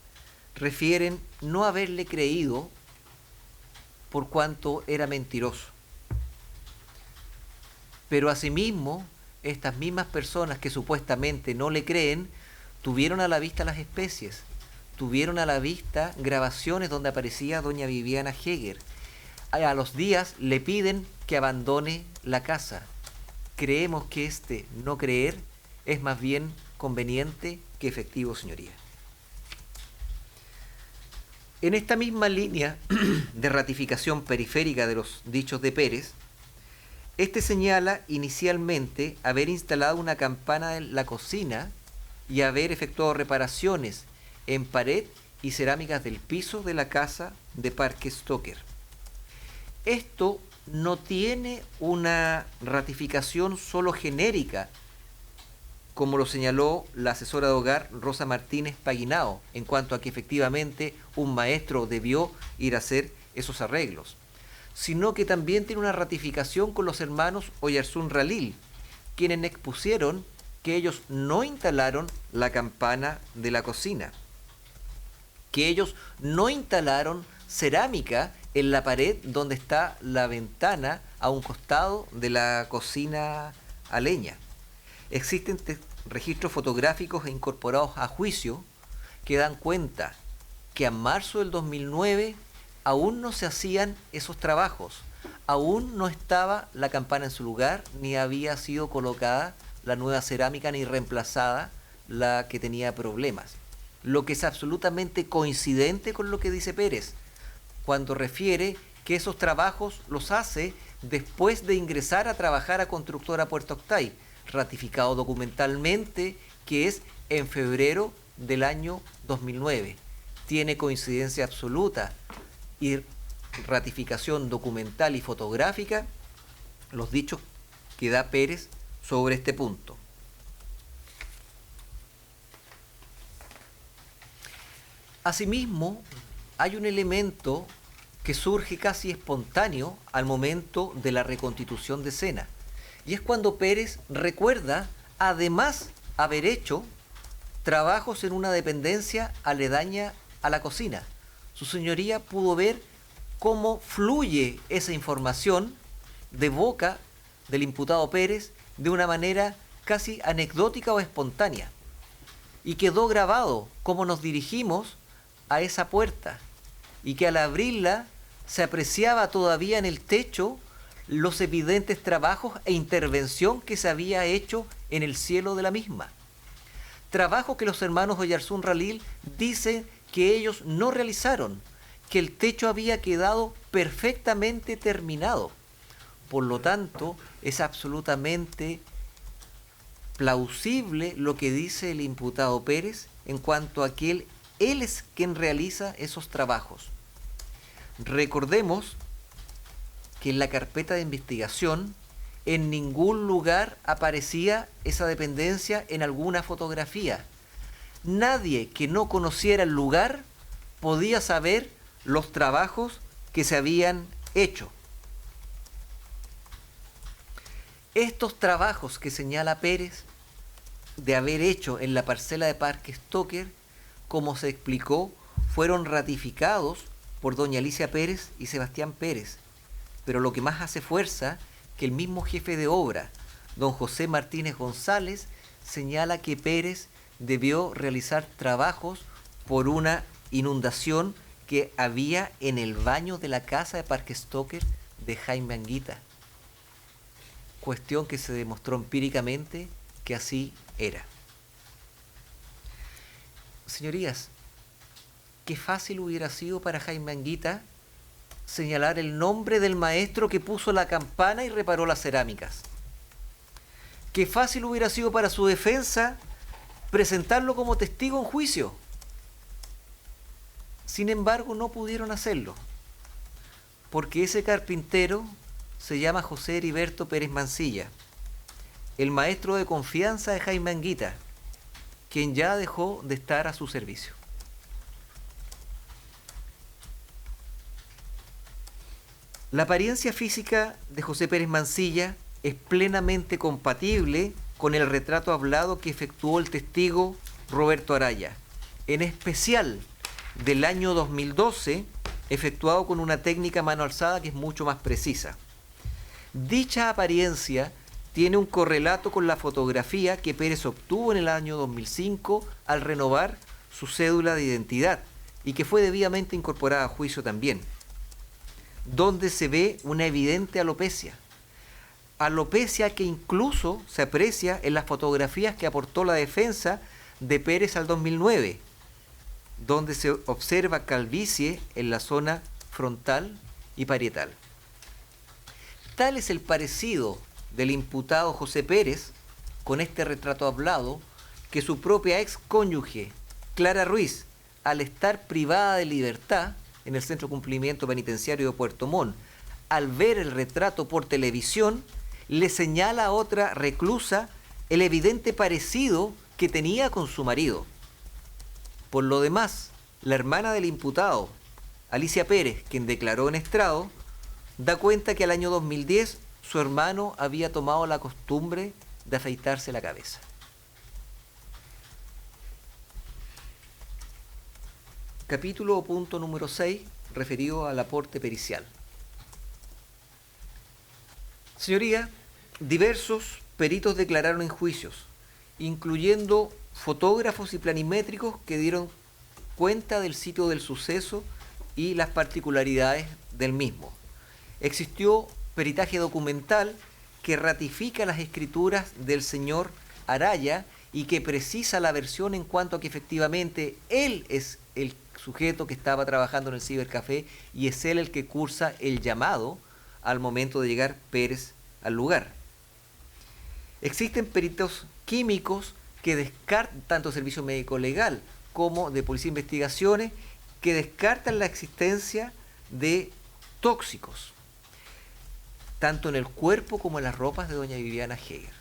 S3: refieren no haberle creído por cuanto era mentiroso. Pero asimismo, estas mismas personas que supuestamente no le creen, tuvieron a la vista las especies, tuvieron a la vista grabaciones donde aparecía doña Viviana Heger. A los días le piden que abandone la casa. Creemos que este no creer es más bien conveniente que efectivo, señoría. En esta misma línea de ratificación periférica de los dichos de Pérez, este señala inicialmente haber instalado una campana en la cocina y haber efectuado reparaciones en pared y cerámicas del piso de la casa de Parque Stoker. Esto no tiene una ratificación solo genérica, como lo señaló la asesora de hogar Rosa Martínez Paguinao, en cuanto a que efectivamente un maestro debió ir a hacer esos arreglos, sino que también tiene una ratificación con los hermanos Oyarzún Ralil, quienes expusieron que ellos no instalaron la campana de la cocina, que ellos no instalaron cerámica en la pared donde está la ventana a un costado de la cocina a leña. Existen registros fotográficos incorporados a juicio que dan cuenta que a marzo del 2009 aún no se hacían esos trabajos, aún no estaba la campana en su lugar, ni había sido colocada la nueva cerámica ni reemplazada la que tenía problemas. Lo que es absolutamente coincidente con lo que dice Pérez, cuando refiere que esos trabajos los hace después de ingresar a trabajar a Constructora Puerto Octay, ratificado documentalmente que es en febrero del año 2009. Tiene coincidencia absoluta y ratificación documental y fotográfica los dichos que da Pérez sobre este punto. Asimismo, hay un elemento que surge casi espontáneo al momento de la reconstitución de escena, y es cuando Pérez recuerda, además, haber hecho trabajos en una dependencia aledaña a la cocina. Su señoría pudo ver cómo fluye esa información de boca del imputado Pérez de una manera casi anecdótica o espontánea. Y quedó grabado cómo nos dirigimos a esa puerta y que al abrirla se apreciaba todavía en el techo los evidentes trabajos e intervención que se había hecho en el cielo de la misma. Trabajo que los hermanos Oyarzún Ralil dicen que ellos no realizaron, que el techo había quedado perfectamente terminado. Por lo tanto, es absolutamente plausible lo que dice el imputado Pérez en cuanto a que él es quien realiza esos trabajos. Recordemos que en la carpeta de investigación en ningún lugar aparecía esa dependencia en alguna fotografía. Nadie que no conociera el lugar podía saber los trabajos que se habían hecho. Estos trabajos que señala Pérez de haber hecho en la parcela de Parque Stoker, como se explicó, fueron ratificados por doña Alicia Pérez y Sebastián Pérez. Pero lo que más hace fuerza, que el mismo jefe de obra, don José Martínez González, señala que Pérez debió realizar trabajos por una inundación que había en el baño de la casa de Parque Stoker de Jaime Anguita. Cuestión que se demostró empíricamente que así era. Señorías, qué fácil hubiera sido para Jaime Anguita señalar el nombre del maestro que puso la campana y reparó las cerámicas. Qué fácil hubiera sido para su defensa presentarlo como testigo en juicio. Sin embargo, no pudieron hacerlo, porque ese carpintero se llama José Heriberto Pérez Mancilla, el maestro de confianza de Jaime Anguita, quien ya dejó de estar a su servicio. La apariencia física de José Pérez Mancilla es plenamente compatible con el retrato hablado que efectuó el testigo Roberto Araya, en especial del año 2012, efectuado con una técnica mano alzada que es mucho más precisa. Dicha apariencia tiene un correlato con la fotografía que Pérez obtuvo en el año 2005 al renovar su cédula de identidad y que fue debidamente incorporada a juicio también, donde se ve una evidente alopecia. Alopecia que incluso se aprecia en las fotografías que aportó la defensa de Pérez al 2009, donde se observa calvicie en la zona frontal y parietal. Tal es el parecido del imputado José Pérez con este retrato hablado que su propia ex cónyuge, Clara Ruiz, al estar privada de libertad en el Centro de Cumplimiento Penitenciario de Puerto Montt, al ver el retrato por televisión, le señala a otra reclusa el evidente parecido que tenía con su marido. Por lo demás, la hermana del imputado, Alicia Pérez, quien declaró en estrado, da cuenta que al año 2010 su hermano había tomado la costumbre de afeitarse la cabeza. Capítulo o punto número 6, referido al aporte pericial. Señoría, diversos peritos declararon en juicios, incluyendo fotógrafos y planimétricos que dieron cuenta del sitio del suceso y las particularidades del mismo. Existió peritaje documental que ratifica las escrituras del señor Araya y que precisa la versión en cuanto a que efectivamente él es el sujeto que estaba trabajando en el cibercafé y es él el que cursa el llamado al momento de llegar Pérez al lugar. Existen peritos químicos que descartan, tanto servicio médico legal como de policía de investigaciones, que descartan la existencia de tóxicos, tanto en el cuerpo como en las ropas de doña Viviana Heger.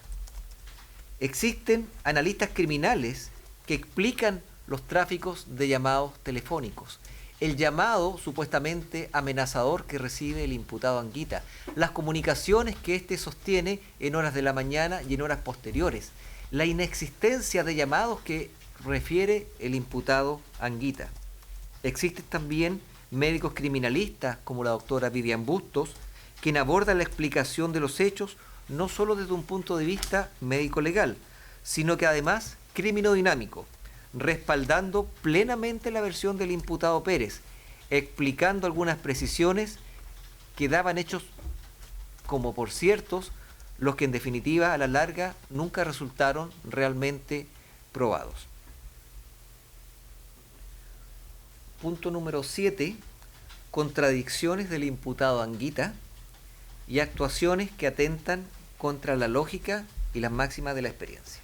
S3: Existen analistas criminales que explican los tráficos de llamados telefónicos, el llamado supuestamente amenazador que recibe el imputado Anguita, las comunicaciones que éste sostiene en horas de la mañana y en horas posteriores, la inexistencia de llamados que refiere el imputado Anguita. Existen también médicos criminalistas como la doctora Vivian Bustos, quien aborda la explicación de los hechos no solo desde un punto de vista médico-legal, sino que además criminodinámico, respaldando plenamente la versión del imputado Pérez, explicando algunas precisiones que daban hechos como por ciertos, los que en definitiva a la larga nunca resultaron realmente probados. Punto número 7. Contradicciones del imputado Anguita y actuaciones que atentan contra la lógica y las máximas de la experiencia.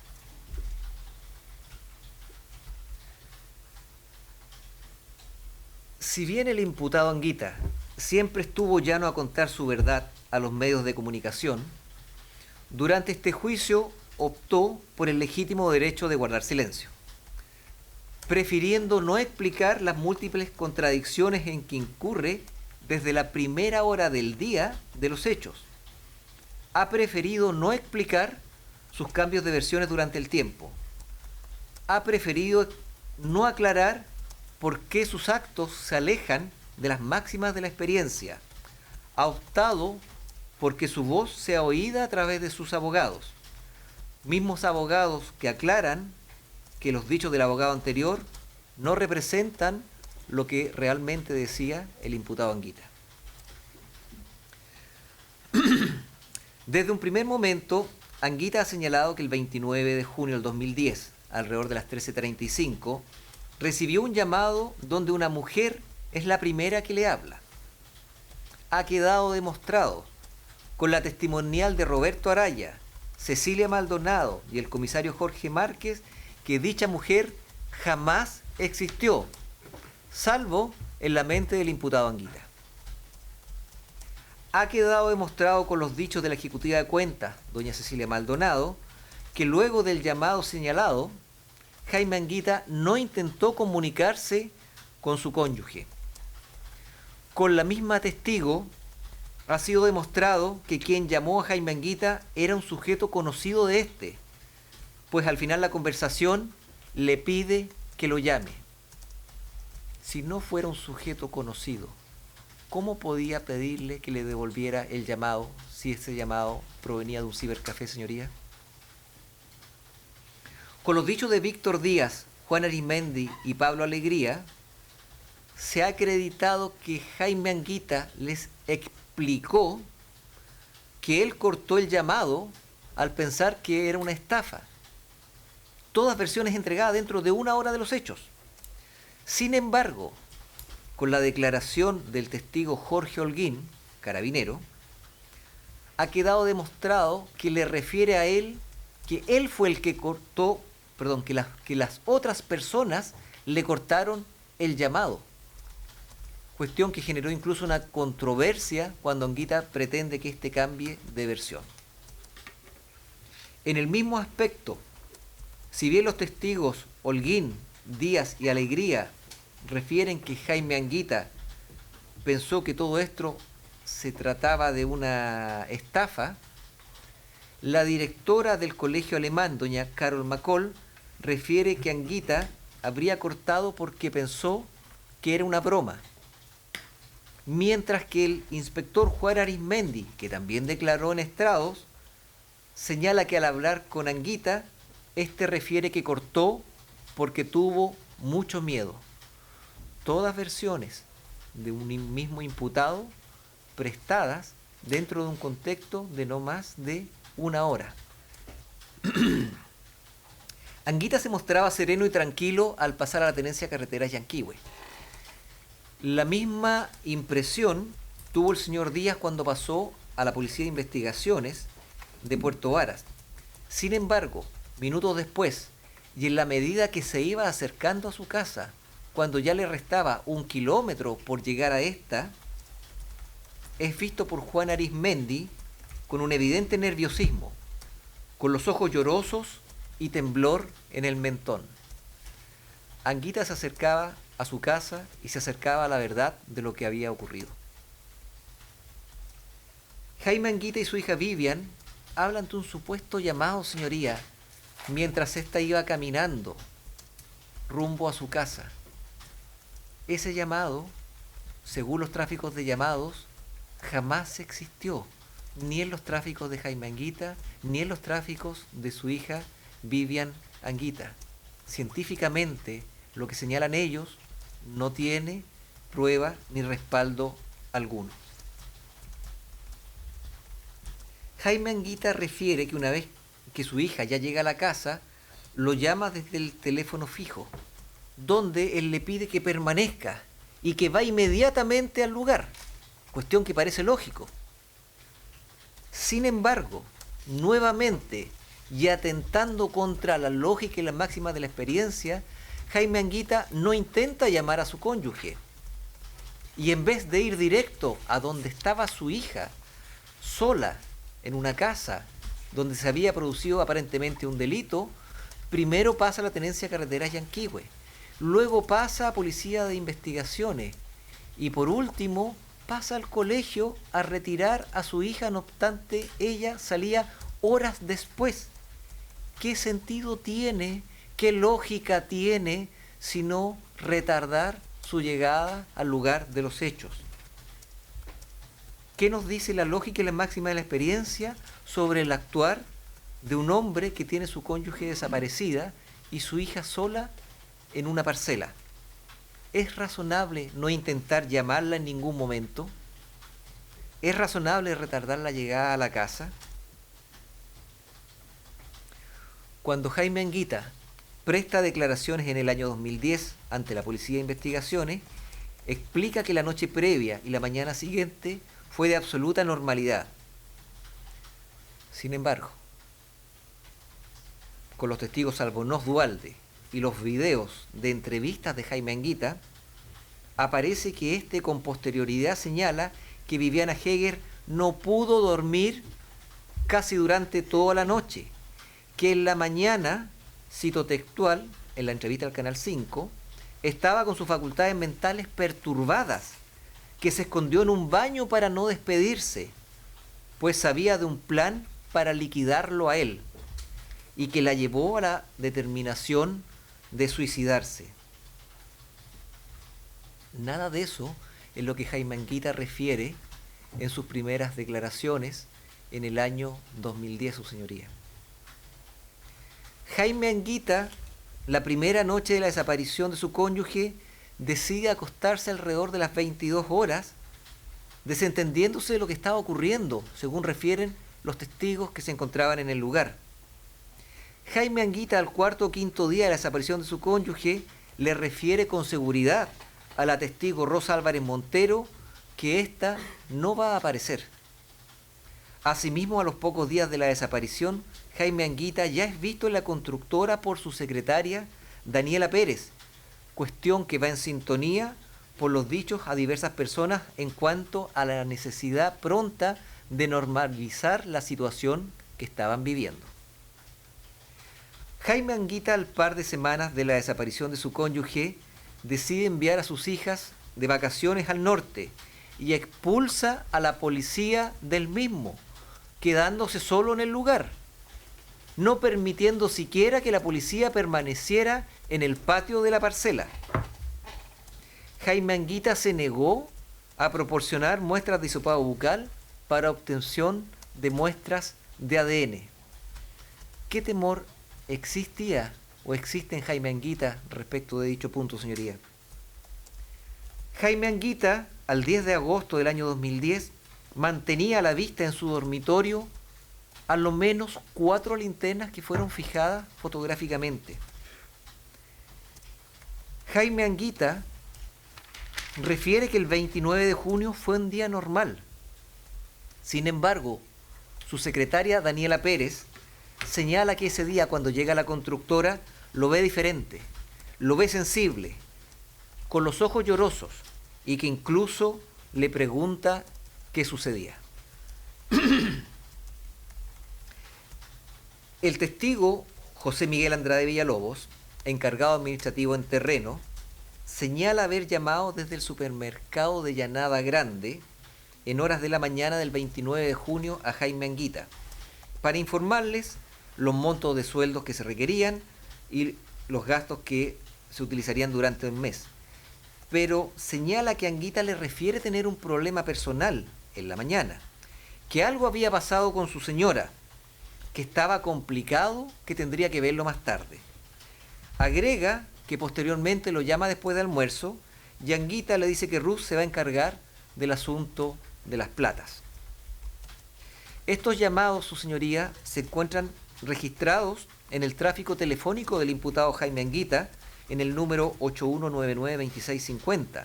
S3: Si bien el imputado Anguita siempre estuvo llano a contar su verdad a los medios de comunicación, durante este juicio optó por el legítimo derecho de guardar silencio, prefiriendo no explicar las múltiples contradicciones en que incurre desde la primera hora del día de los hechos. Ha preferido no explicar sus cambios de versiones durante el tiempo. Ha preferido no aclarar por qué sus actos se alejan de las máximas de la experiencia. Ha optado porque su voz sea oída a través de sus abogados. Mismos abogados que aclaran que los dichos del abogado anterior no representan lo que realmente decía el imputado Anguita. Desde un primer momento, Anguita ha señalado que el 29 de junio del 2010, alrededor de las 13:35, recibió un llamado donde una mujer es la primera que le habla. Ha quedado demostrado con la testimonial de Roberto Araya, Cecilia Maldonado y el comisario Jorge Márquez que dicha mujer jamás existió, salvo en la mente del imputado Anguita. Ha quedado demostrado con los dichos de la ejecutiva de cuentas, doña Cecilia Maldonado, que luego del llamado señalado, Jaime Anguita no intentó comunicarse con su cónyuge. Con la misma testigo, ha sido demostrado que quien llamó a Jaime Anguita era un sujeto conocido de este, pues al final la conversación le pide que lo llame. Si no fuera un sujeto conocido, ¿cómo podía pedirle que le devolviera el llamado si ese llamado provenía de un cibercafé, señoría? Con los dichos de Víctor Díaz, Juan Arismendi y Pablo Alegría, se ha acreditado que Jaime Anguita les explicó que él cortó el llamado al pensar que era una estafa. Todas versiones entregadas dentro de 1 hora de los hechos. Sin embargo, con la declaración del testigo Jorge Holguín, carabinero, ha quedado demostrado que le refiere a él que él fue el que cortó, que las otras personas le cortaron el llamado. Cuestión que generó incluso una controversia cuando Anguita pretende que éste cambie de versión. En el mismo aspecto, si bien los testigos Holguín, Díaz y Alegría refieren que Jaime Anguita pensó que todo esto se trataba de una estafa, la directora del colegio alemán, doña Carol Macoll, refiere que Anguita habría cortado porque pensó que era una broma. Mientras que el inspector Juan Arismendi, que también declaró en estrados, señala que al hablar con Anguita, este refiere que cortó porque tuvo mucho miedo. Todas versiones de un mismo imputado prestadas dentro de un contexto de no más de 1 hora. Anguita se mostraba sereno y tranquilo al pasar a la tenencia carretera Yanquihue. La misma impresión tuvo el señor Díaz cuando pasó a la Policía de Investigaciones de Puerto Varas. Sin embargo, minutos después, y en la medida que se iba acercando a su casa, cuando ya le restaba 1 kilómetro por llegar a esta, es visto por Juan Arismendi con un evidente nerviosismo, con los ojos llorosos y temblor en el mentón. Anguita se acercaba a su casa y se acercaba a la verdad de lo que había ocurrido. Jaime Anguita y su hija Vivian hablan de un supuesto llamado, señoría, mientras ésta iba caminando rumbo a su casa. Ese llamado, según los tráficos de llamados, jamás existió, ni en los tráficos de Jaime Anguita, ni en los tráficos de su hija Vivian Anguita. Científicamente, lo que señalan ellos no tiene prueba ni respaldo alguno. Jaime Anguita refiere que una vez que su hija ya llega a la casa, lo llama desde el teléfono fijo, donde él le pide que permanezca y que va inmediatamente al lugar, cuestión que parece lógico. Sin embargo, nuevamente, y atentando contra la lógica y las máximas de la experiencia, Jaime Anguita no intenta llamar a su cónyuge. Y en vez de ir directo a donde estaba su hija, sola, en una casa, donde se había producido aparentemente un delito, primero pasa a la tenencia carretera Yanquihue, luego pasa a Policía de Investigaciones y por último pasa al colegio a retirar a su hija, no obstante ella salía horas después. ¿Qué sentido tiene, qué lógica tiene sino retardar su llegada al lugar de los hechos? ¿Qué nos dice la lógica y la máxima de la experiencia sobre el actuar de un hombre que tiene su cónyuge desaparecida y su hija sola en una parcela? ¿Es razonable no intentar llamarla en ningún momento? ¿Es razonable retardar la llegada a la casa? Cuando Jaime Anguita presta declaraciones en el año 2010 ante la Policía de Investigaciones, explica que la noche previa y la mañana siguiente fue de absoluta normalidad. Sin embargo, con los testigos Albornoz Duhalde y los videos de entrevistas de Jaime Anguita, aparece que este con posterioridad señala que Viviana Heger no pudo dormir casi durante toda la noche, que en la mañana, cito textual, en la entrevista al Canal 5, estaba con sus facultades mentales perturbadas, que se escondió en un baño para no despedirse, pues sabía de un plan para liquidarlo a él, y que la llevó a la determinación de suicidarse. Nada de eso es lo que Jaime Anguita refiere en sus primeras declaraciones en el año 2010, su señoría. Jaime Anguita, la primera noche de la desaparición de su cónyuge, decide acostarse alrededor de las 22 horas, desentendiéndose de lo que estaba ocurriendo, según refieren los testigos que se encontraban en el lugar. Jaime Anguita, al cuarto o quinto día de la desaparición de su cónyuge, le refiere con seguridad a la testigo Rosa Álvarez Montero que ésta no va a aparecer. Asimismo, a los pocos días de la desaparición, Jaime Anguita ya es visto en la constructora por su secretaria Daniela Pérez, cuestión que va en sintonía por los dichos a diversas personas en cuanto a la necesidad pronta de normalizar la situación que estaban viviendo. Jaime Anguita, al par de semanas de la desaparición de su cónyuge, decide enviar a sus hijas de vacaciones al norte y expulsa a la policía del mismo, quedándose solo en el lugar, no permitiendo siquiera que la policía permaneciera en el patio de la parcela. Jaime Anguita se negó a proporcionar muestras de hisopado bucal para obtención de muestras de ADN. ¿Qué temor existía o existe en Jaime Anguita respecto de dicho punto, señoría? Jaime Anguita, al 10 de agosto del año 2010, mantenía a la vista en su dormitorio a lo menos 4 linternas que fueron fijadas fotográficamente. Jaime Anguita refiere que el 29 de junio fue un día normal. Sin embargo, su secretaria Daniela Pérez señala que ese día, cuando llega a la constructora, lo ve diferente, lo ve sensible, con los ojos llorosos, y que incluso le pregunta qué sucedía. El testigo José Miguel Andrade Villalobos, encargado administrativo en terreno, señala haber llamado desde el supermercado de Llanada Grande en horas de la mañana del 29 de junio a Jaime Anguita para informarles los montos de sueldos que se requerían y los gastos que se utilizarían durante el mes. Pero señala que Anguita le refiere tener un problema personal en la mañana, que algo había pasado con su señora, que estaba complicado, que tendría que verlo más tarde. Agrega que posteriormente lo llama después de almuerzo y Anguita le dice que Ruth se va a encargar del asunto de las platas. Estos llamados, su señoría, se encuentran registrados en el tráfico telefónico del imputado Jaime Anguita en el número 81992650,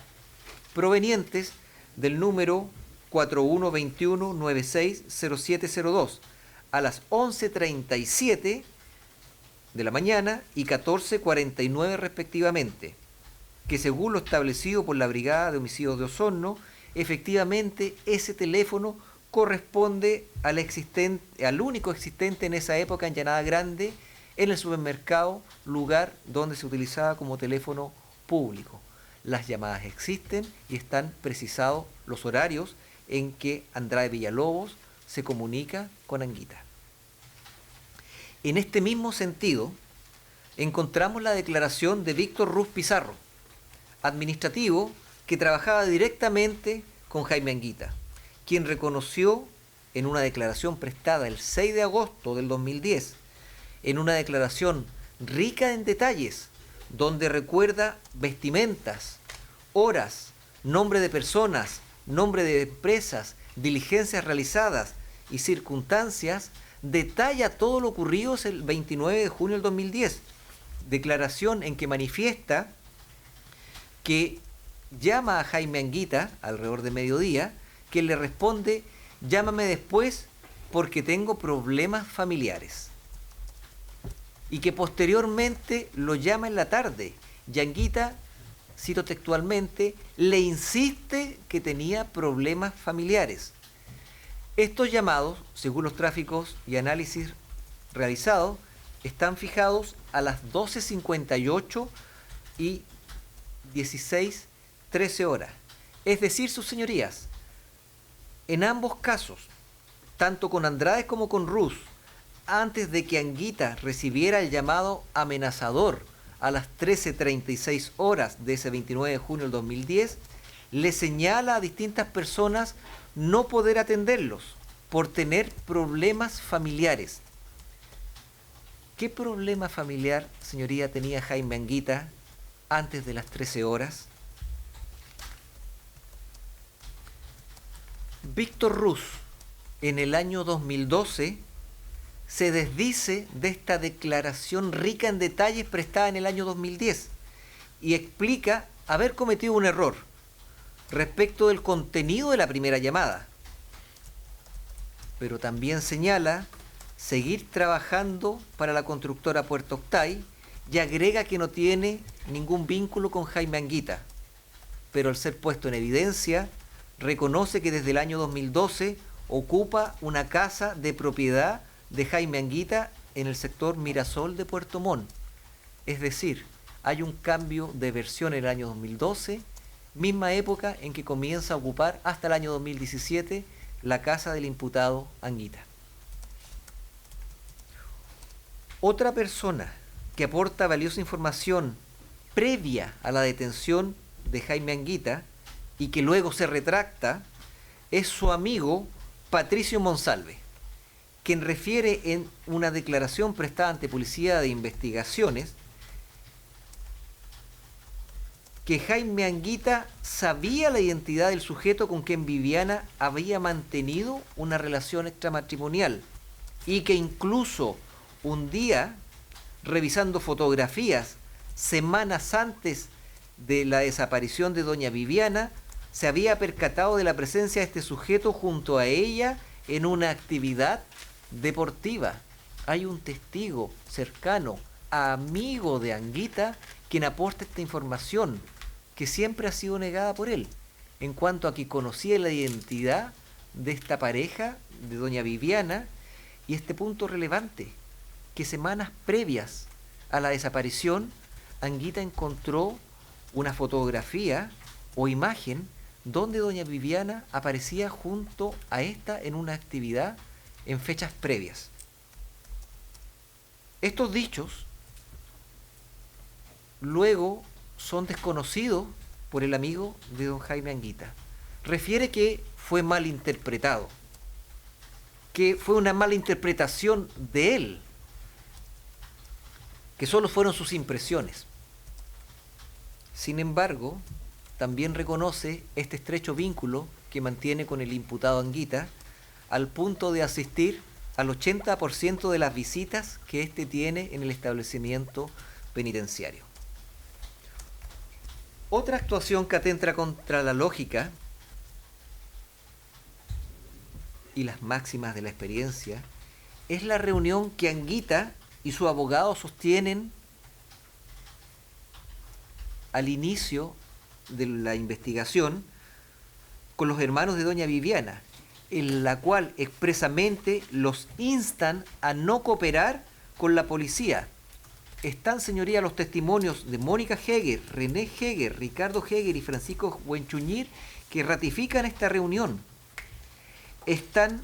S3: provenientes del número 4121960702 a las 11:37 de la mañana y 14:49 respectivamente, que según lo establecido por la Brigada de Homicidios de Osorno, efectivamente ese teléfono corresponde al único existente en esa época en Llanada Grande, en el supermercado, lugar donde se utilizaba como teléfono público. Las llamadas existen y están precisados los horarios en que Andrade Villalobos se comunica con Anguita. En este mismo sentido, encontramos la declaración de Víctor Ruz Pizarro, administrativo que trabajaba directamente con Jaime Anguita, quien reconoció en una declaración prestada el 6 de agosto del 2010, en una declaración rica en detalles, donde recuerda vestimentas, horas, nombre de personas, nombre de empresas, diligencias realizadas y circunstancias, detalla todo lo ocurrido el 29 de junio del 2010. Declaración en que manifiesta que llama a Jaime Anguita alrededor de mediodía, que le responde: llámame después porque tengo problemas familiares. Y que posteriormente lo llama en la tarde. Y Anguita, cito textualmente, le insiste que tenía problemas familiares. Estos llamados, según los tráficos y análisis realizados, están fijados a las 12:58 y 16:13 horas. Es decir, sus señorías, en ambos casos, tanto con Andrade como con Ruz, antes de que Anguita recibiera el llamado amenazador a las 13:36 horas de ese 29 de junio del 2010, le señala a distintas personas no poder atenderlos por tener problemas familiares. ¿Qué problema familiar, señoría, tenía Jaime Anguita antes de las 13 horas? Víctor Ruz, en el año 2012, se desdice de esta declaración rica en detalles prestada en el año 2010 y explica haber cometido un error respecto del contenido de la primera llamada. Pero también señala seguir trabajando para la constructora Puerto Octay y agrega que no tiene ningún vínculo con Jaime Anguita. Pero al ser puesto en evidencia, reconoce que desde el año 2012 ocupa una casa de propiedad de Jaime Anguita en el sector Mirasol de Puerto Montt. Es decir, hay un cambio de versión en el año 2012, misma época en que comienza a ocupar hasta el año 2017 la casa del imputado Anguita. Otra persona que aporta valiosa información previa a la detención de Jaime Anguita y que luego se retracta es su amigo Patricio Monsalve, quien refiere en una declaración prestada ante Policía de Investigaciones que Jaime Anguita sabía la identidad del sujeto con quien Viviana había mantenido una relación extramatrimonial y que incluso un día, revisando fotografías semanas antes de la desaparición de doña Viviana, se había percatado de la presencia de este sujeto junto a ella en una actividad deportiva. Hay un testigo cercano, amigo de Anguita, quien aporta esta información que siempre ha sido negada por él, en cuanto a que conocía la identidad de esta pareja, de doña Viviana, y este punto relevante, que semanas previas a la desaparición, Anguita encontró una fotografía o imagen donde doña Viviana aparecía junto a esta en una actividad en fechas previas. Estos dichos luego son desconocidos por el amigo de don Jaime Anguita. Refiere que fue mal interpretado, que fue una mala interpretación de él, que solo fueron sus impresiones. Sin embargo, también reconoce este estrecho vínculo que mantiene con el imputado Anguita, al punto de asistir al 80% de las visitas que éste tiene en el establecimiento penitenciario. Otra actuación que atenta contra la lógica y las máximas de la experiencia es la reunión que Anguita y su abogado sostienen al inicio de la investigación con los hermanos de doña Viviana, en la cual expresamente los instan a no cooperar con la policía. Están, señoría, los testimonios de Mónica Heger, René Heger, Ricardo Heger y Francisco Buenchuñir que ratifican esta reunión. Están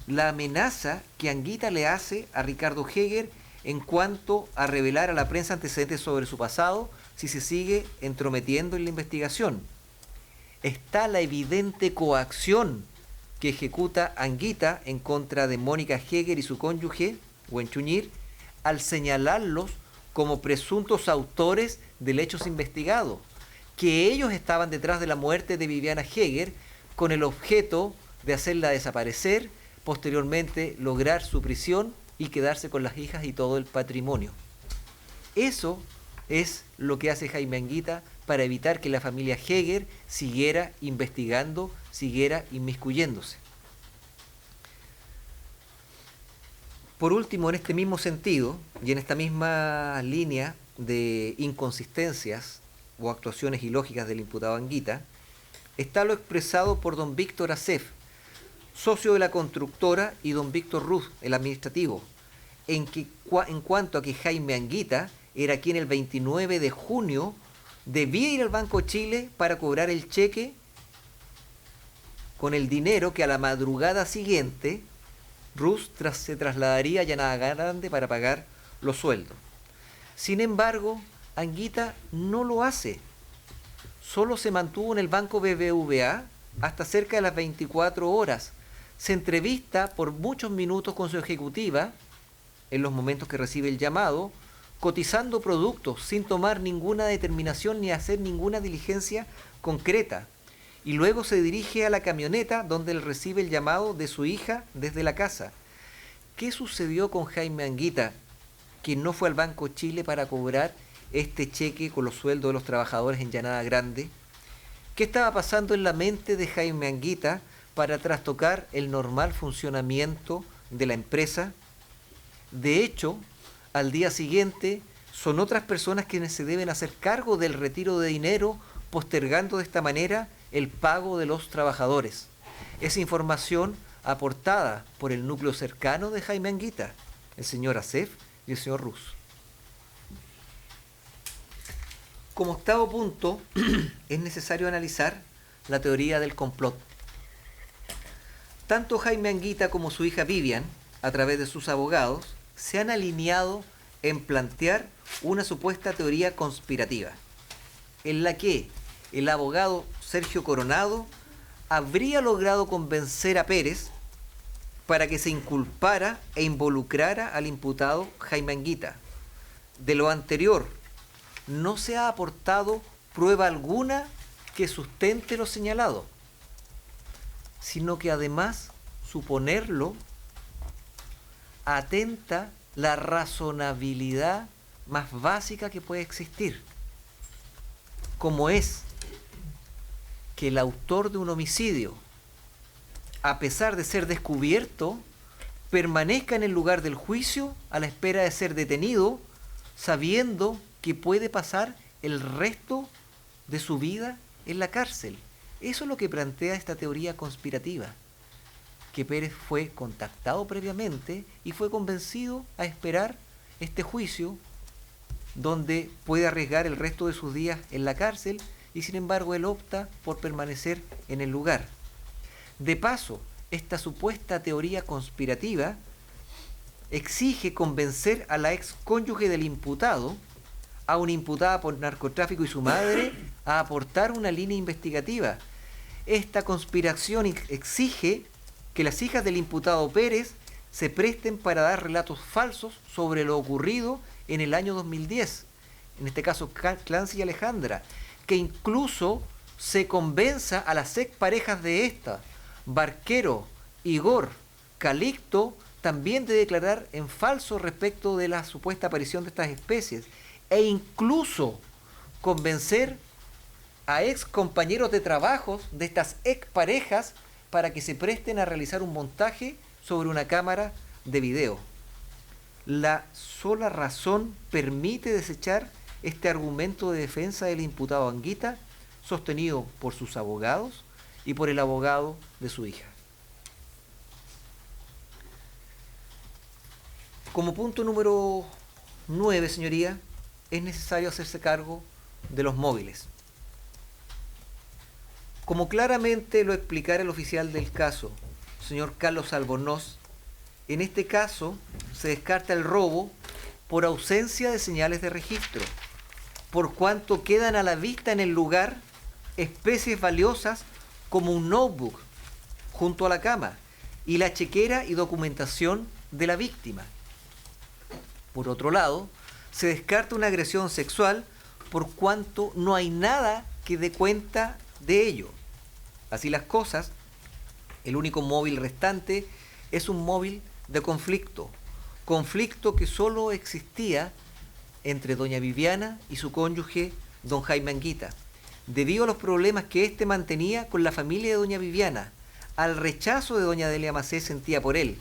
S3: la amenaza que Anguita le hace a Ricardo Heger en cuanto a revelar a la prensa antecedentes sobre su pasado si se sigue entrometiendo en la investigación. Está la evidente coacción que ejecuta Anguita en contra de Mónica Heger y su cónyuge, Buenchuñir, al señalarlos como presuntos autores del hecho investigado, que ellos estaban detrás de la muerte de Viviana Heger con el objeto de hacerla desaparecer, posteriormente lograr su prisión y quedarse con las hijas y todo el patrimonio. Eso es lo que hace Jaime Anguita para evitar que la familia Heger siguiera investigando, siguiera inmiscuyéndose. Por último, en este mismo sentido y en esta misma línea de inconsistencias o actuaciones ilógicas del imputado Anguita, está lo expresado por don Víctor Acef, socio de la constructora, y don Víctor Ruz, el administrativo, en cuanto a que Jaime Anguita era quien el 29 de junio debía ir al Banco Chile para cobrar el cheque con el dinero que a la madrugada siguiente Rus se trasladaría a Llanada Grande para pagar los sueldos. Sin embargo, Anguita no lo hace. Solo se mantuvo en el banco BBVA hasta cerca de las 24 horas. Se entrevista por muchos minutos con su ejecutiva, en los momentos que recibe el llamado, cotizando productos sin tomar ninguna determinación ni hacer ninguna diligencia concreta. Y luego se dirige a la camioneta donde él recibe el llamado de su hija desde la casa. ¿Qué sucedió con Jaime Anguita, quien no fue al Banco Chile para cobrar este cheque con los sueldos de los trabajadores en Llanada Grande? ¿Qué estaba pasando en la mente de Jaime Anguita para trastocar el normal funcionamiento de la empresa? De hecho, al día siguiente son otras personas quienes se deben hacer cargo del retiro de dinero, postergando de esta manera el pago de los trabajadores. Esa información aportada por el núcleo cercano de Jaime Anguita, el señor Acef y el señor Rus. Como octavo punto, es necesario analizar la teoría del complot. Tanto Jaime Anguita como su hija Vivian, a través de sus abogados, se han alineado en plantear una supuesta teoría conspirativa, en la que el abogado Sergio Coronado habría logrado convencer a Pérez para que se inculpara e involucrara al imputado Jaime Anguita. De lo anterior, no se ha aportado prueba alguna que sustente lo señalado, sino que además suponerlo atenta la razonabilidad más básica que puede existir, como es que el autor de un homicidio, a pesar de ser descubierto, permanezca en el lugar del juicio a la espera de ser detenido, sabiendo que puede pasar el resto de su vida en la cárcel. Eso es lo que plantea esta teoría conspirativa, que Pérez fue contactado previamente y fue convencido a esperar este juicio donde puede arriesgar el resto de sus días en la cárcel, y sin embargo él opta por permanecer en el lugar. De paso, esta supuesta teoría conspirativa exige convencer a la ex cónyuge del imputado, a una imputada por narcotráfico y su madre, a aportar una línea investigativa. Esta conspiración exige que las hijas del imputado Pérez se presten para dar relatos falsos sobre lo ocurrido en el año 2010, en este caso Clancy y Alejandra, que incluso se convenza a las ex parejas de esta, Barquero, Igor, Calixto, también de declarar en falso respecto de la supuesta aparición de estas especies, e incluso convencer a ex compañeros de trabajos de estas ex parejas para que se presten a realizar un montaje sobre una cámara de video. La sola razón permite desechar este argumento de defensa del imputado Anguita, sostenido por sus abogados y por el abogado de su hija. Como punto número 9, señoría, es necesario hacerse cargo de los móviles. Como claramente lo explicara el oficial del caso, señor Carlos Albornoz, en este caso se descarta el robo por ausencia de señales de registro, por cuanto quedan a la vista en el lugar especies valiosas como un notebook junto a la cama y la chequera y documentación de la víctima. Por otro lado, se descarta una agresión sexual por cuanto no hay nada que dé cuenta de ello. Así las cosas, el único móvil restante es un móvil de conflicto que solo existía entre doña Viviana y su cónyuge, don Jaime Anguita, debido a los problemas que éste mantenía con la familia de doña Viviana, al rechazo de doña Delia Macé sentía por él,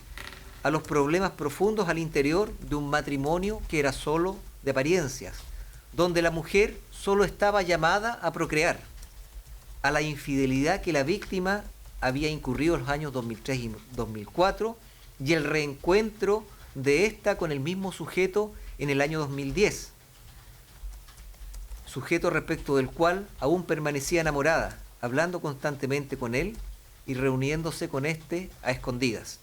S3: a los problemas profundos al interior de un matrimonio que era solo de apariencias, donde la mujer solo estaba llamada a procrear, a la infidelidad que la víctima había incurrido en los años 2003 y 2004 y el reencuentro de esta con el mismo sujeto en el año 2010, sujeto respecto del cual aún permanecía enamorada, hablando constantemente con él y reuniéndose con éste a escondidas.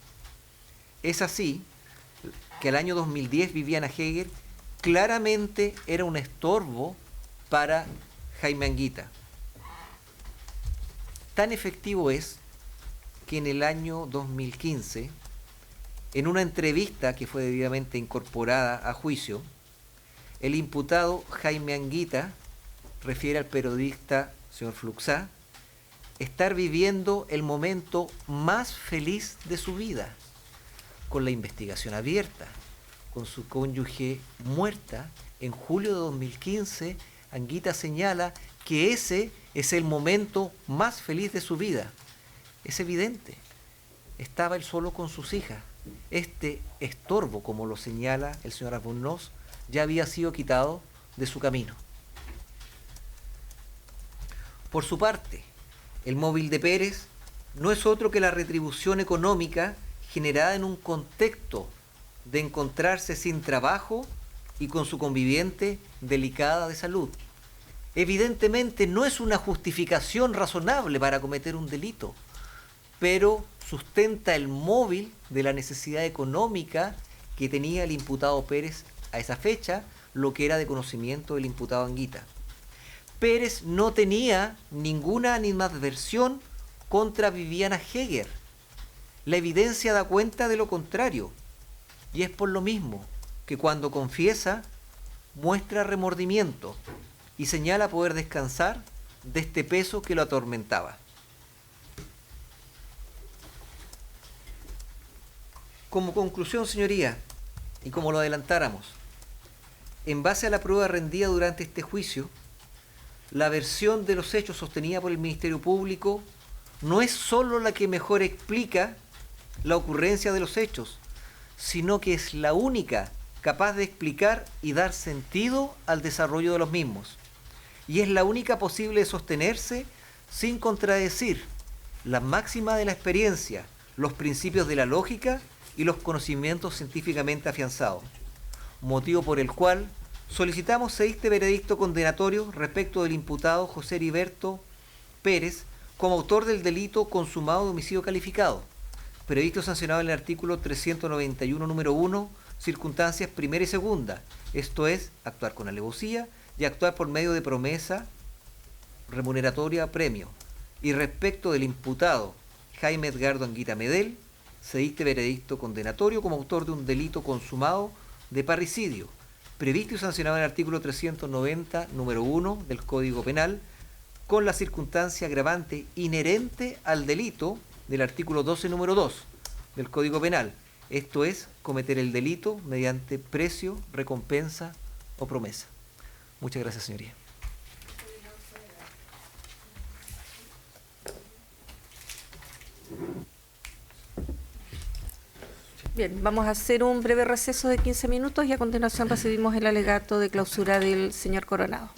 S3: Es así que el año 2010 Viviana Heger claramente era un estorbo para Jaime Anguita. Tan efectivo es que en el año 2015, en una entrevista que fue debidamente incorporada a juicio, el imputado Jaime Anguita refiere al periodista señor Fluxá estar viviendo el momento más feliz de su vida, con la investigación abierta, con su cónyuge muerta. En julio de 2015, Anguita señala que ese es el momento más feliz de su vida. Es evidente, estaba él solo con sus hijas. Este estorbo, como lo señala el señor Albornoz, ya había sido quitado de su camino. Por su parte, el móvil de Pérez no es otro que la retribución económica generada en un contexto de encontrarse sin trabajo y con su conviviente delicada de salud. Evidentemente no es una justificación razonable para cometer un delito, pero sustenta el móvil de la necesidad económica que tenía el imputado Pérez a esa fecha, lo que era de conocimiento del imputado Anguita. Pérez no tenía ninguna animadversión contra Viviana Heger. La evidencia da cuenta de lo contrario, y es por lo mismo que cuando confiesa muestra remordimiento y señala poder descansar de este peso que lo atormentaba. Como conclusión, señoría, y como lo adelantáramos, en base a la prueba rendida durante este juicio, la versión de los hechos sostenida por el Ministerio Público no es solo la que mejor explica la ocurrencia de los hechos, sino que es la única capaz de explicar y dar sentido al desarrollo de los mismos. Y es la única posible de sostenerse sin contradecir la máxima de la experiencia, los principios de la lógica y los conocimientos científicamente afianzados. Motivo por el cual solicitamos se dicte veredicto condenatorio respecto del imputado José Heriberto Pérez como autor del delito consumado de homicidio calificado. Veredicto sancionado en el artículo 391, número 1, circunstancias primera y segunda. Esto es, actuar con alevosía y actuar por medio de promesa remuneratoria premio. Y respecto del imputado Jaime Edgardo Anguita Medel, se dicte veredicto condenatorio como autor de un delito consumado de parricidio, previsto y sancionado en el artículo 390, número 1 del Código Penal, con la circunstancia agravante inherente al delito del artículo 12, número 2 del Código Penal. Esto es, cometer el delito mediante precio, recompensa o promesa. Muchas gracias, señoría.
S2: Bien, vamos a hacer un breve receso de 15 minutos y a continuación recibimos el alegato de clausura del señor Coronado.